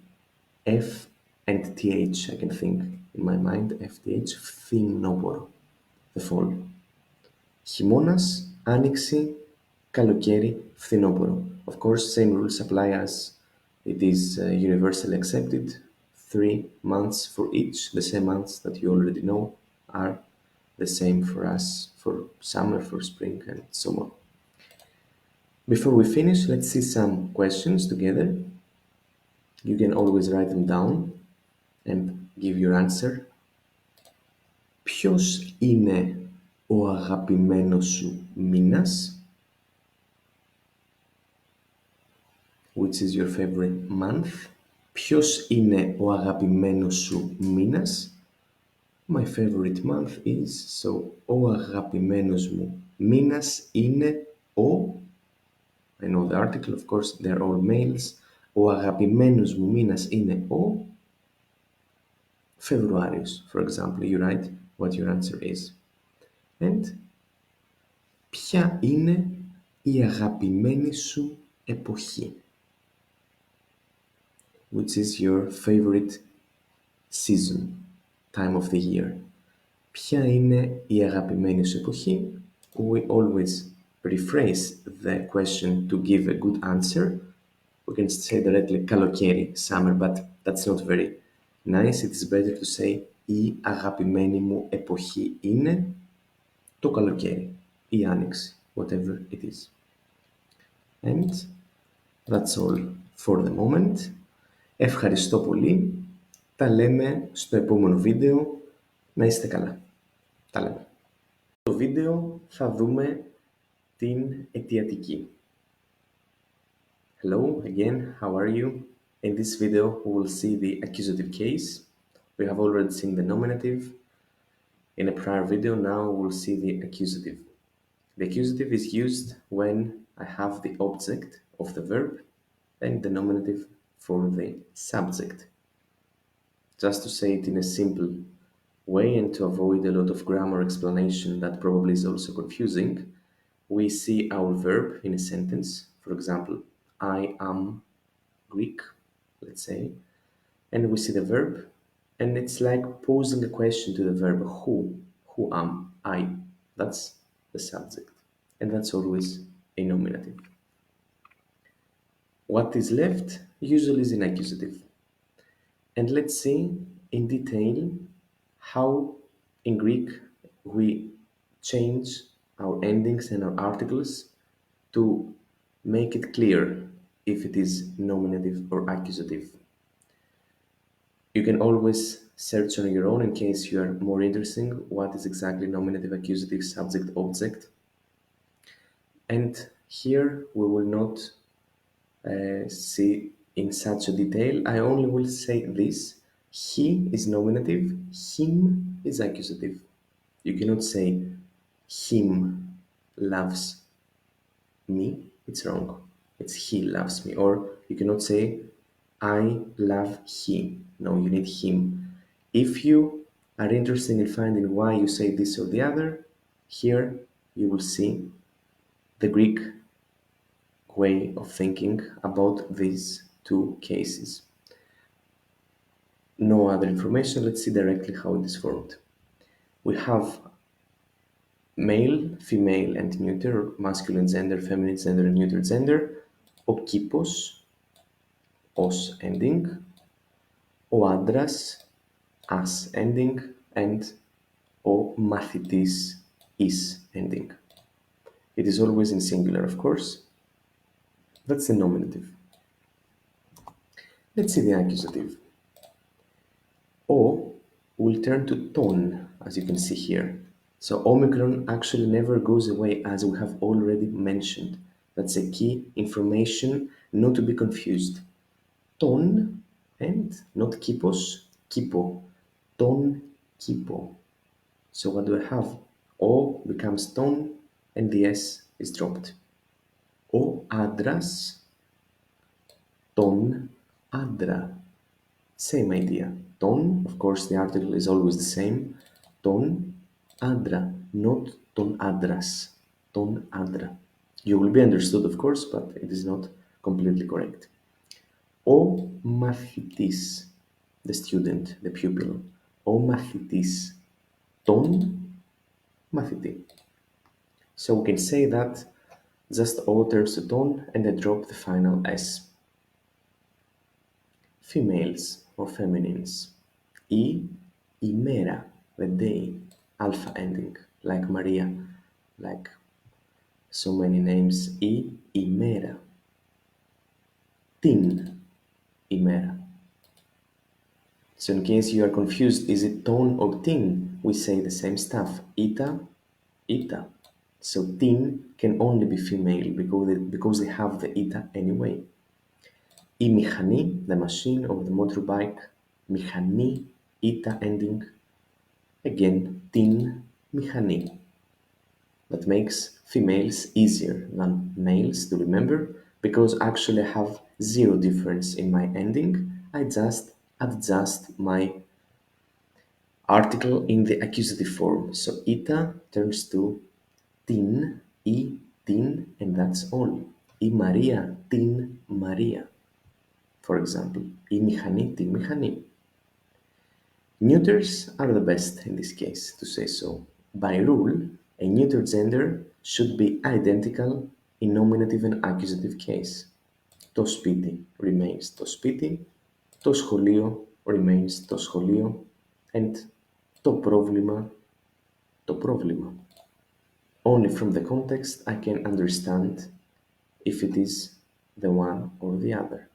F and TH, I can think in my mind, FTH, φθινόπωρο, the fall. Χειμώνας, άνοιξη, καλοκαίρι, φθινόπωρο. Of course, same rules apply as it is universally accepted. 3 months for each. The same months that you already know are the same for us, for summer, for spring, and so on. Before we finish, let's see some questions together. You can always write them down and give your answer. Ποιος είναι ο αγαπημένος σου μήνας? Which is your favorite month? Ποιος είναι ο αγαπημένος σου μήνας? My favorite month is, so, ο αγαπημένος μου μήνας είναι ο, I know the article, of course, they're all males. Ο αγαπημένος μου μήνας είναι ο Φεβρουάριος, for example. You write what your answer is. And ποια είναι η αγαπημένη σου εποχή? Which is your favorite season, time of the year? Ποια είναι η αγαπημένη σου εποχή? We always rephrase the question to give a good answer. We can say directly καλοκαίρι, summer, but that's not very nice. It is better to say η αγαπημένη μου εποχή είναι το καλοκαίρι, η άνοιξη, whatever it is. And that's all for the moment. Ευχαριστώ πολύ. Τα λέμε στο επόμενο βίντεο. Να είστε καλά. Τα λέμε. Στο βίντεο θα δούμε την αιτιατική. Hello again, how are you? In this video we will see the accusative case. We have already seen the nominative. In a prior video, now we'll see the accusative. The accusative is used when I have the object of the verb and the nominative for the subject. Just to say it in a simple way and to avoid a lot of grammar explanation that probably is also confusing, we see our verb in a sentence. For example, I am Greek, let's say, and we see the verb, and it's like posing a question to the verb, who am I? That's the subject, and that's always a nominative. What is left usually is an accusative. And let's see in detail how in Greek we change our endings and our articles to make it clear if it is nominative or accusative. You can always search on your own in case you are more interested what is exactly nominative, accusative, subject, object. And here we will not see in such a detail, I only will say this. He is nominative, him is accusative. You cannot say him loves me, it's wrong. It's he loves me. Or you cannot say I love he. No, you need him. If you are interested in finding why you say this or the other, here you will see the Greek way of thinking about these two cases. No other information, let's see directly how it is formed. We have male, female, and neuter, masculine gender, feminine gender, and neuter gender. Ο κήπος, os ending. Ο άντρας, as ending. And ο μαθητής, is ending. It is always in singular, of course. That's the nominative. Let's see the accusative. O will turn to ton, as you can see here. So omicron actually never goes away, as we have already mentioned. That's a key information not to be confused. Ton and not kipos, kipo. Ton, kipo. So what do I have? O becomes ton and the S is dropped. Ο άντρας, τον άντρα. Same idea. Ton, of course, the article is always the same. Ton άντρα, not ton άντρας. Ton άντρα. You will be understood, of course, but it is not completely correct. Ο μαθητής, the student, the pupil. Ο μαθητής, τον μαθητή. So we can say that just O turns to ton and I drop the final S. Females or feminines. Ημέρα, the day, alpha ending, like Maria, like so many names. Ημέρα. Την ημέρα. So in case you are confused, is it ton or tin? We say the same stuff. Ita. So tin can only be female because they have the ita anyway. Η μηχανή, the machine or the motorbike, μηχανή, ita ending. Again, την μηχανή. That makes females easier than males to remember because actually I have zero difference in my ending. I just adjust my article in the accusative form. So ita turns to την, την, and that's all. Η Maria, την Maria. For example, η μηχανή, την μηχανή. Neuters are the best in this case, to say so. By rule, a neuter gender should be identical in nominative and accusative case. Το σπίτι remains το σπίτι, το σχολείο remains το σχολείο, and το πρόβλημα, το πρόβλημα. Only from the context I can understand if it is the one or the other.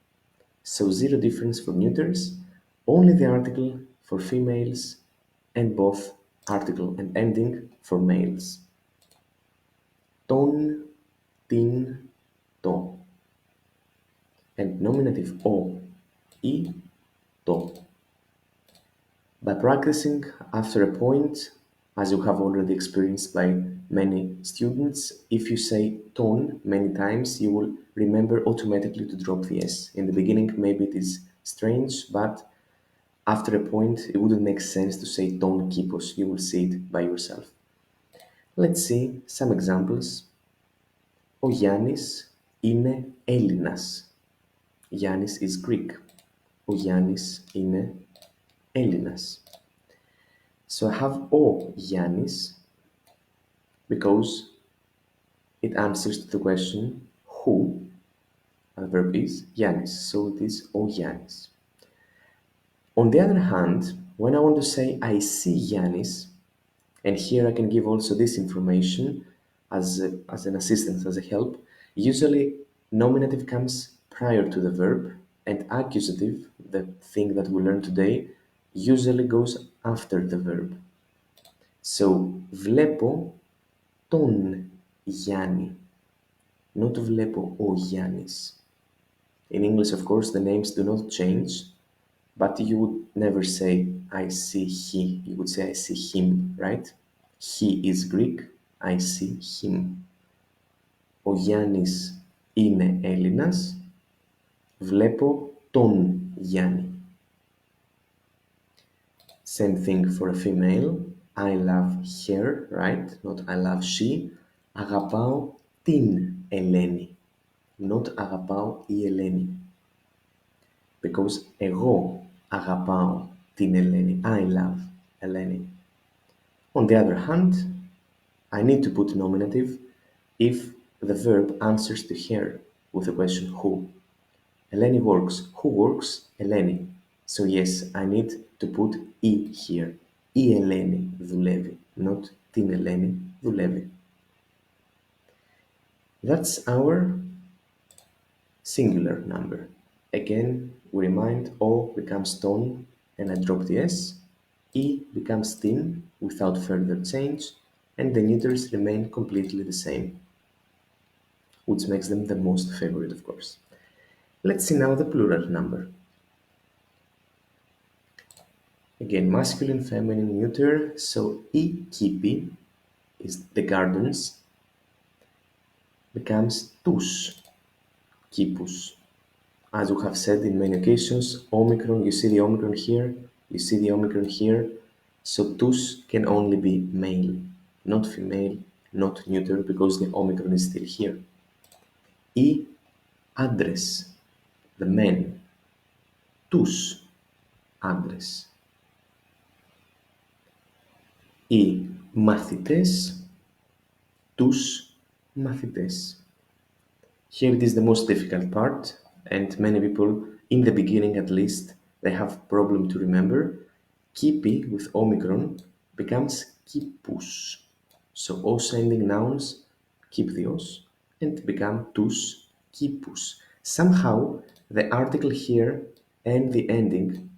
So zero difference for neuters, only the article for females and both article and ending for males. Τον, την, το. And nominative o, I, to. By practicing after a point, as you have already experienced by many students, if you say ton many times, you will remember automatically to drop the S. In the beginning, maybe it is strange, but after a point, it wouldn't make sense to say ton kipos. You will see it by yourself. Let's see some examples. Ο Γιάννης είναι Έλληνας. Giannis is Greek. Ο Γιάννης είναι Έλληνας. So I have O Giannis because it answers to the question who. The verb is Giannis, so it is O Giannis. On the other hand, when I want to say I see Giannis, and here I can give also this information as an assistance, as a help, usually nominative comes prior to the verb, and accusative, the thing that we learned today, usually goes after the verb. So, βλέπω τον Γιάννη, not βλέπω ο Γιάννης. In English, of course, the names do not change, but you would never say, I see he. You would say, I see him, right? He is Greek, I see him. Ο Γιάννης είναι Έλληνας, βλέπω τον Γιάννη. Same thing for a female. I love her, right? Not I love she. Αγαπάω την Ελένη. Not αγαπάω η Ελένη. Because εγώ αγαπάω την Ελένη. I love Eleni. On the other hand, I need to put nominative if the verb answers to her with the question who. Eleni works. Who works? Eleni. So yes, I need to put E here. Η Ελένη δουλεύει, not την Ελένη δουλεύει. That's our singular number. Again, we remind O becomes ton and I drop the S. E becomes tin without further change, and the neuters remain completely the same, which makes them the most favorite, of course. Let's see now the plural number. Again, masculine, feminine, neuter. So E kipi is the gardens, becomes tous kipus. As we have said in many occasions, Omicron, you see the Omicron here, you see the Omicron here, so tous can only be male, not female, not neuter, because the Omicron is still here. Οι άντρες, the men, τους άντρες. Οι μαθητές, τους μαθητές. Here it is the most difficult part, and many people, in the beginning at least, they have problem to remember. Kipi with Omicron becomes kipus. So os-ending nouns keep the os and become tous kipus. Somehow the article here and the ending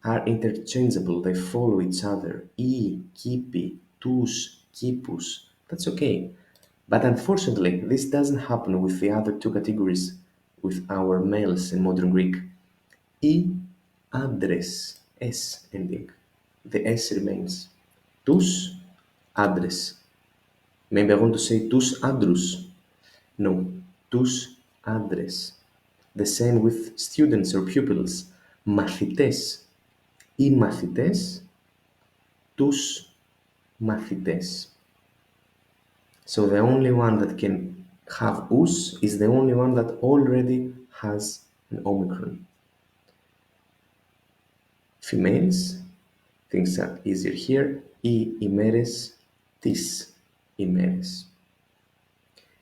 are interchangeable. They follow each other. I, kipi, tous, kipus. That's okay. But unfortunately, this doesn't happen with the other two categories, with our males in modern Greek. Οι άντρες, S ending. The S remains. Τους άντρες. Maybe I want to say τους άντρους. No, τους άντρες. The same with students or pupils. Μαθητές. Οι μαθητές, τους μαθητές. So the only one that can have us is the only one that already has an omicron. Females, things are easier here. Οι ημέρες, τις ημέρες.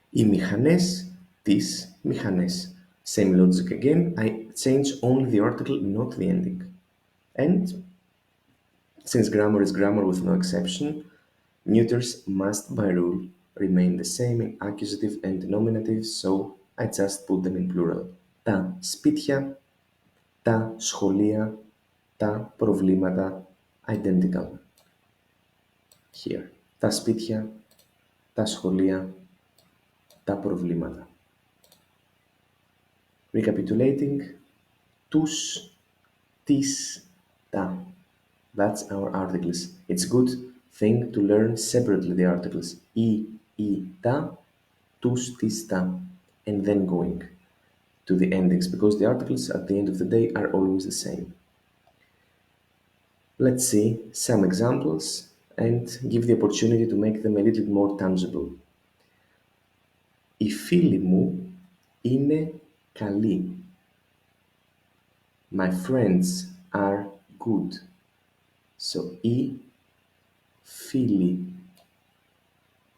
Οι μηχανές, τις μηχανές. Same logic again. I change only the article, not the ending. And since grammar is grammar with no exception, neuters must by rule remain the same in accusative and nominative, so I just put them in plural. Τα σπίτια, τα σχολεία, τα προβλήματα, identical. Here. Τα σπίτια, τα σχολεία, τα προβλήματα. Recapitulating, τους, τις, τα. That's our articles. It's good thing to learn separately the articles. I, τα, τους, τις, τα, and then going to the endings, because the articles at the end of the day are always the same. Let's see some examples and give the opportunity to make them a little more tangible. Οι φίλοι μου είναι καλοί. My friends are good. So, οι φίλοι.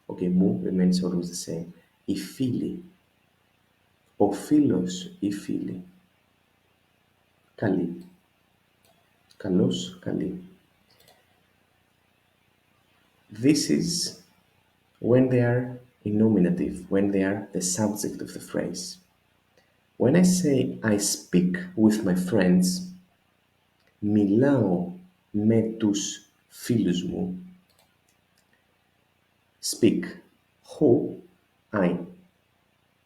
Okay, μου remains always the same. Οι φίλοι. Ο φίλος, οι φίλοι. Καλή. Καλός, καλή. This is when they are in nominative, when they are the subject of the phrase. When I say I speak with my friends, μιλάω με τους φίλους μου, speak, who, I.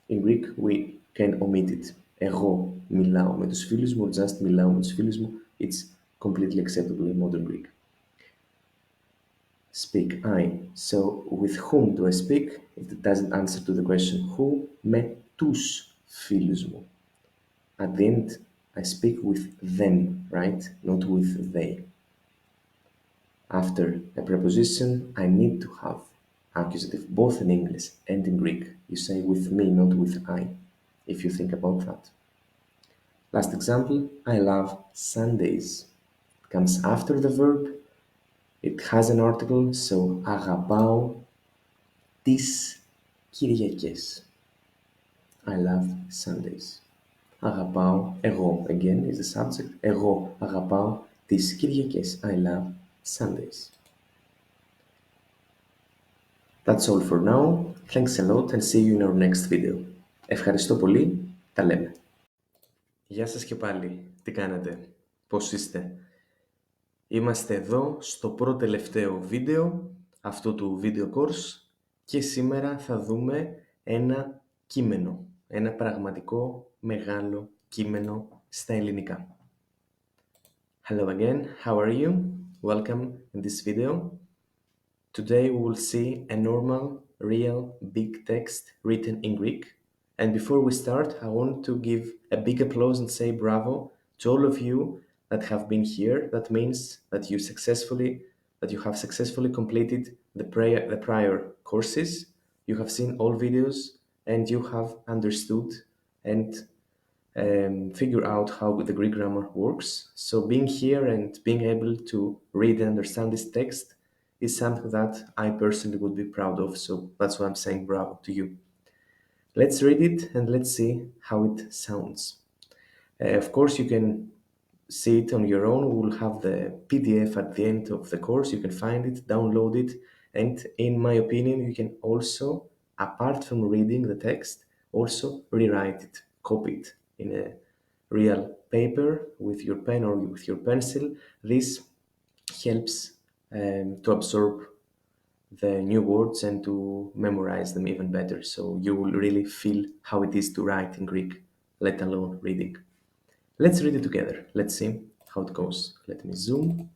In Greek, we can omit it. Εγώ μιλάω με τους φίλους μου, just μιλάω με τους φίλους μου. It's completely acceptable in modern Greek. Speak, I. So, with whom do I speak? If it doesn't answer to the question who, με τους φίλους μου. At the end, I speak with them, right? Not with they. After a preposition, I need to have accusative both in English and in Greek. You say with me, not with I, if you think about that. Last example, I love Sundays. It comes after the verb. It has an article, so αγαπάω τις Κυριακές. I love Sundays. Αγαπάω, εγώ, again, is the subject. Εγώ αγαπάω τις Κυριακές. I love Sundays. That's all for now. Thanks a lot and see you in our next video. Ευχαριστώ πολύ. Τα λέμε. Γεια σας και πάλι. Τι κάνετε? Πώς είστε? Είμαστε εδώ στο πρώτο τελευταίο βίντεο αυτού του video course και σήμερα θα δούμε ένα κείμενο. Ένα πραγματικό μεγάλο κείμενο στα ελληνικά. Hello again. How are you? Welcome in this video. Today we will see a normal, real, big text written in Greek. And before we start, I want to give a big applause and say bravo to all of you that have been here. That means that you have successfully completed the prior courses. You have seen all videos and you have understood and figure out how the Greek grammar works. So being here and being able to read and understand this text is something that I personally would be proud of. So that's why I'm saying bravo to you. Let's read it and let's see how it sounds. Of course, you can see it on your own. We'll have the PDF at the end of the course. You can find it, download it, and in my opinion, you can also, apart from reading the text, also rewrite it, copy it in a real paper with your pen or with your pencil. This helps to absorb the new words and to memorize them even better. So you will really feel how it is to write in Greek, let alone reading. Let's read it together. Let's see how it goes. Let me zoom.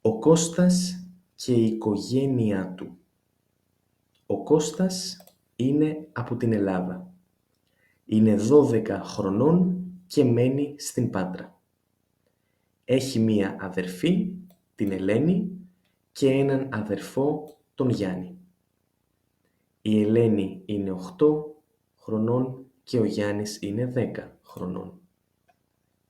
Ο Κώστας και η οικογένειά του. Ο Κώστας είναι από την Ελλάδα. Είναι 12 χρονών και μένει στην Πάτρα. Έχει μία αδερφή, την Ελένη, και έναν αδερφό, τον Γιάννη. Η Ελένη είναι 8 χρονών και ο Γιάννης είναι 10 χρονών.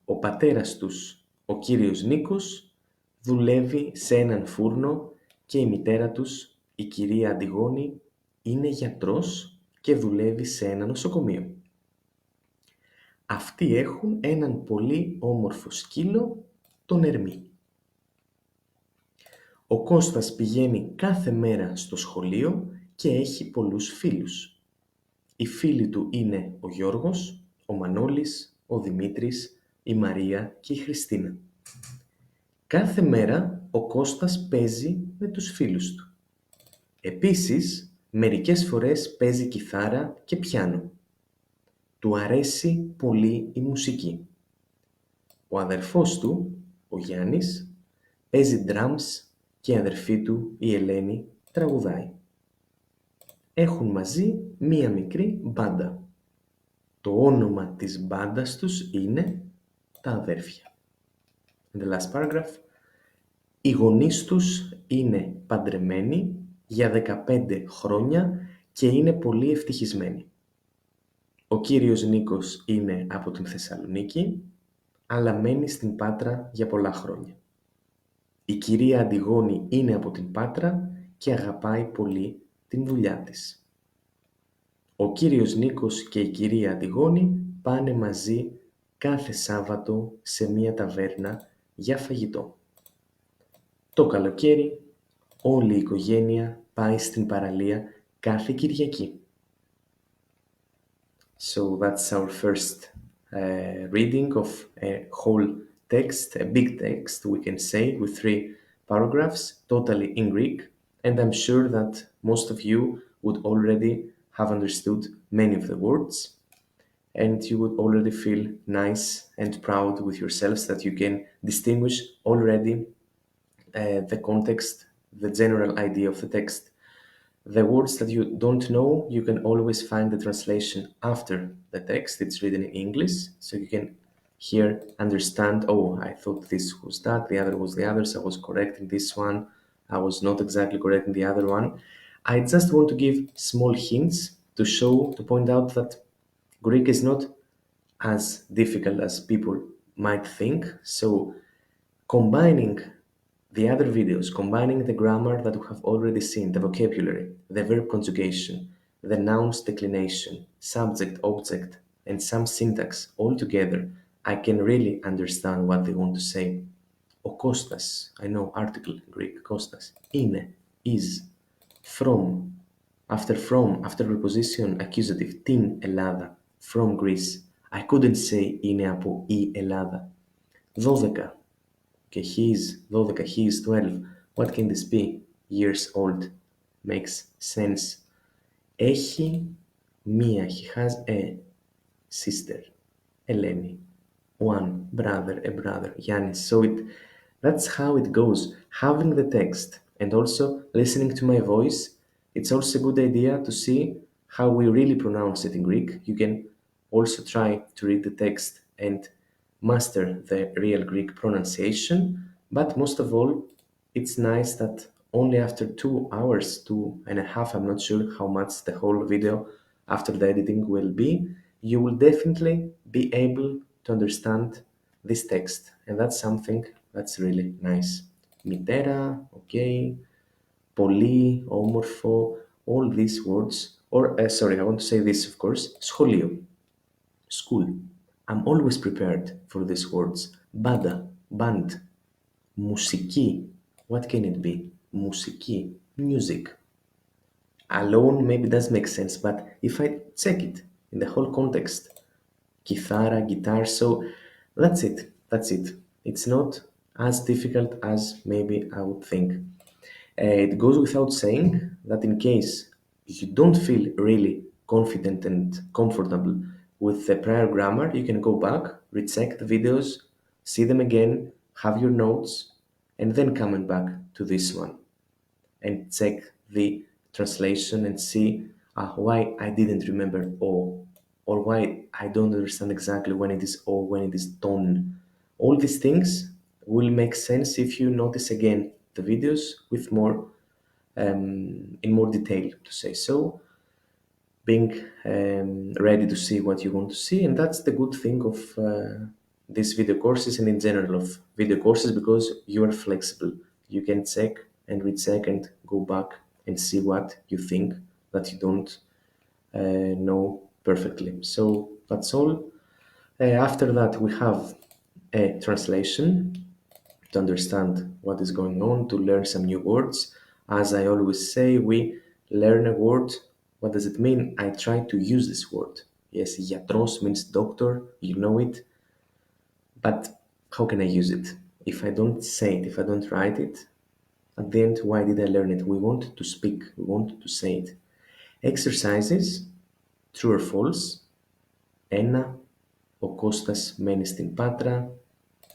Ο πατέρας τους, ο κύριος Νίκος, δουλεύει σε έναν φούρνο και η μητέρα τους, η κυρία Αντιγόνη, είναι γιατρός και δουλεύει σε ένα νοσοκομείο. Αυτοί έχουν έναν πολύ όμορφο σκύλο, τον Ερμή. Ο Κώστας πηγαίνει κάθε μέρα στο σχολείο και έχει πολλούς φίλους. Οι φίλοι του είναι ο Γιώργος, ο Μανώλης, ο Δημήτρης, η Μαρία και η Χριστίνα. Κάθε μέρα ο Κώστας παίζει με τους φίλους του. Επίσης, μερικές φορές παίζει κιθάρα και πιάνο. Του αρέσει πολύ η μουσική. Ο αδερφός του, ο Γιάννης, παίζει drums και η αδερφή του, η Ελένη, τραγουδάει. Έχουν μαζί μία μικρή μπάντα. Το όνομα της μπάντας τους είναι τα αδέρφια. In the last paragraph, οι γονείς τους είναι παντρεμένοι για 15 χρόνια και είναι πολύ ευτυχισμένοι. Ο κύριος Νίκος είναι από την Θεσσαλονίκη, αλλά μένει στην Πάτρα για πολλά χρόνια. Η κυρία Αντιγόνη είναι από την Πάτρα και αγαπάει πολύ την δουλειά της. Ο κύριος Νίκος και η κυρία Αντιγόνη πάνε μαζί κάθε Σάββατο σε μία ταβέρνα για φαγητό. Το καλοκαίρι όλη η οικογένεια πάει στην παραλία κάθε Κυριακή. So that's our first reading of a whole text, a big text we can say, with 3 paragraphs, totally in Greek, and I'm sure that most of you would already have understood many of the words. and you would already feel nice and proud with yourselves that you can distinguish already the context, the general idea of the text. The words that you don't know, you can always find the translation after the text. It's written in English, so you can here understand, oh, I thought this was that, the other was the other, so I was correct in this one, I was not exactly correct in the other one. I just want to give small hints to show, to point out that Greek is not as difficult as people might think. So combining the other videos, combining the grammar that we have already seen, the vocabulary, the verb conjugation, the noun's declination, subject, object, and some syntax all together, I can really understand what they want to say. O Kostas, I know article Greek, Kostas, είναι, is, after preposition accusative, την Ελλάδα, from Greece. I couldn't say είναι από η Ελλάδα. 12, okay, he is 12, he is 12. What can this be? Years old. Makes sense. Έχει μία, he has a sister, Eleni. One brother, a brother, Yanis. So that's how it goes. Having the text and also listening to my voice, it's also a good idea to see how we really pronounce it in Greek. You can also try to read the text and master the real Greek pronunciation. But most of all, it's nice that only after 2 hours, 2.5, I'm not sure how much the whole video after the editing will be, you will definitely be able to understand this text. And that's something that's really nice. Μητέρα, okay, πολύ, όμορφο, all these words. Or, sorry, I want to say this, of course. Σχολείο, school. I'm always prepared for these words. Banda, band. Μουσική. What can it be? Μουσική, music. Alone maybe does make sense, but if I check it in the whole context, guitarra, guitar, so that's it. That's it. It's not as difficult as maybe I would think. It goes without saying that in case you don't feel really confident and comfortable with the prior grammar, you can go back, recheck the videos, see them again, have your notes, and then coming back to this one and check the translation and see why I didn't remember O, or why I don't understand exactly when it is O, when it is ton. All these things will make sense if you notice again the videos with more in more detail, to say so, being ready to see what you want to see. And that's the good thing of these video courses and in general of video courses, because you are flexible. You can check and recheck and go back and see what you think that you don't know perfectly. So that's all. After that, we have a translation to understand what is going on, to learn some new words. As I always say, we learn a word. What does it mean? I try to use this word. Yes, γιατρός means doctor, you know it. But how can I use it? If I don't say it, if I don't write it, at the end, why did I learn it? We want to speak, we want to say it. Exercises, true or false. 1. Ο Κώστας μένει στην Πάτρα.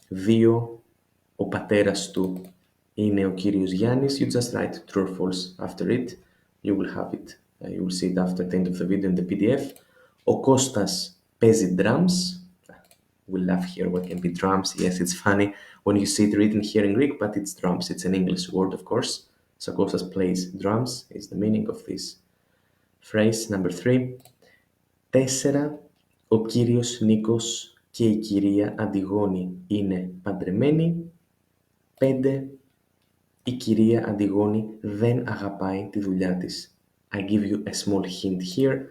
2. Ο πατέρας του είναι ο κύριος Γιάννης. You just write true or false after it. You will have it. You will see it after the end of the video in the PDF. Ο Κώστας παίζει drums. We laugh here. What can be drums? Yes, it's funny when you see it written here in Greek, but it's drums. It's an English word, of course. So Kostas plays drums is the meaning of this phrase. Number 3. 4. Ο κύριος Νίκος και η κυρία Αντιγόνη είναι παντρεμένοι. 5. Η κυρία Αντιγόνη δεν αγαπάει τη δουλειά της. I give you a small hint here.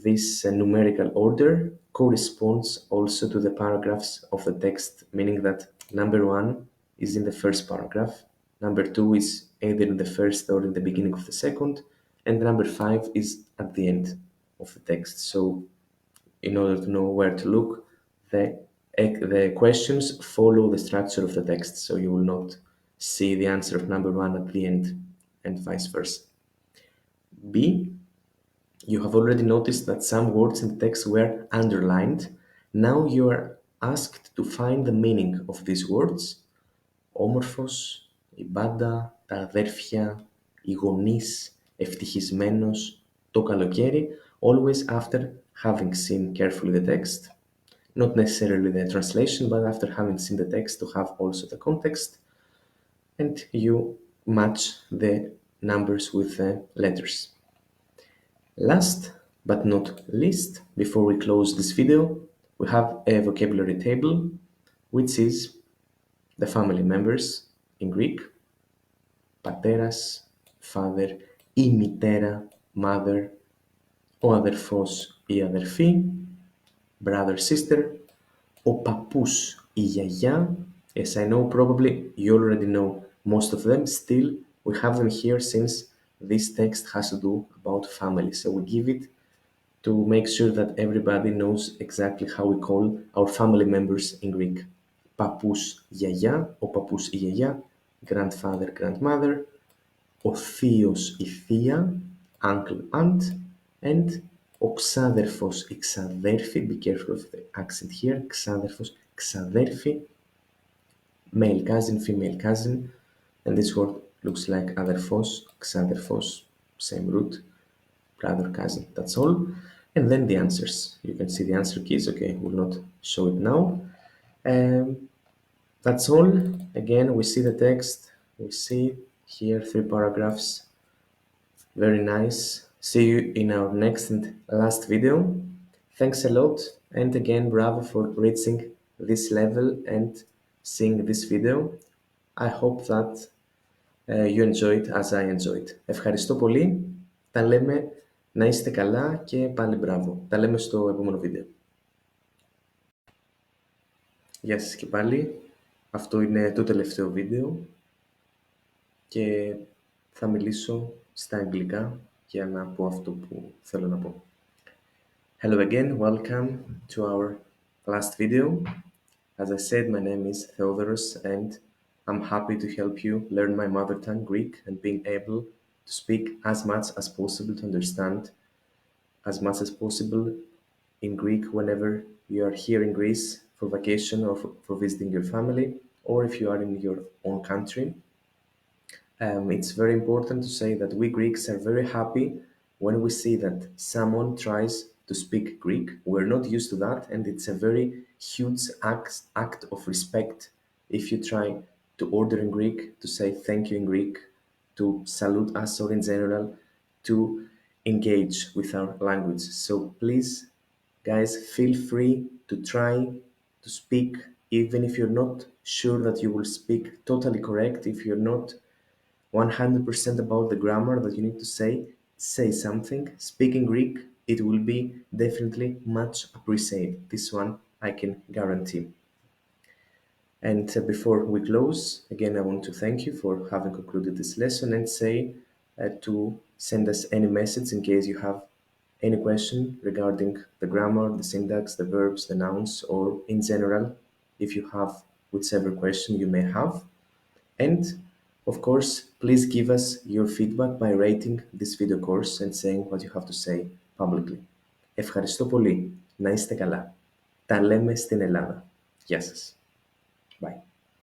This numerical order corresponds also to the paragraphs of the text, meaning that number 1 is in the first paragraph, number 2 is either in the first or in the beginning of the second, and number 5 is at the end of the text. So in order to know where to look, the questions follow the structure of the text, so you will not see the answer of number 1 at the end and vice versa. B. You have already noticed that some words in the text were underlined. Now you are asked to find the meaning of these words. Όμορφος, η μπάντα, τα αδέρφια, οι γονείς, ευτυχισμένος, το καλοκαίρι, always after having seen carefully the text. Not necessarily the translation, but after having seen the text to have also the context, and you match the numbers with the letters. Last but not least, before we close this video, we have a vocabulary table, which is the family members in Greek. Πατέρας, father, η μητέρα, mother, ο αδερφός, η αδερφή, brother, sister, ο παππούς, η γιαγιά. As I know, probably you already know most of them. Still, we have them here since this text has to do about family. So we give it to make sure that everybody knows exactly how we call our family members in Greek. Παππούς, γιαγιά, ο παππούς, η γιαγιά, grandfather, grandmother, ο θείος, η θεία, uncle, aunt, and ο ξάδερφος, η ξαδέρφη, be careful of the accent here, ξάδερφος, ξαδέρφη, male cousin, female cousin, and this word looks like αδερφός, ξάδερφος, same root, brother, cousin, that's all. And then the answers. You can see the answer keys, okay, will not show it now. That's all. Again, we see the text, we see here 3 paragraphs. Very nice. See you in our next and last video. Thanks a lot, and again, bravo for reaching this level and seeing this video. I hope that you enjoyed as I enjoyed. Ευχαριστώ πολύ. Τα λέμε, να είστε καλά και πάλι μπράβο. Τα λέμε στο επόμενο βίντεο. Γεια σας και πάλι. Αυτό είναι το τελευταίο βίντεο και θα μιλήσω στα αγγλικά για να πω αυτό που θέλω να πω. Hello again, welcome to our last video. As I said, my name is Theodoros and I'm happy to help you learn my mother tongue Greek and being able to speak as much as possible, to understand as much as possible in Greek whenever you are here in Greece for vacation or for visiting your family, or if you are in your own country. It's very important to say that we Greeks are very happy when we see that someone tries to speak Greek. We're not used to that, and it's a very huge act of respect if you try to order in Greek, to say thank you in Greek, to salute us, or in general, to engage with our language. So please, guys, feel free to try to speak, even if you're not sure that you will speak totally correct, if you're not 100% about the grammar that you need to say something. Speak in Greek, it will be definitely much appreciated. This one I can guarantee. And before we close, again, I want to thank you for having concluded this lesson and say to send us any message in case you have any question regarding the grammar, the syntax, the verbs, the nouns, or in general, if you have whichever question you may have. And of course, please give us your feedback by rating this video course and saying what you have to say publicly. Ευχαριστώ πολύ. Να είστε καλά. Τα λέμε στην Ελλάδα. Γεια σας. Bye.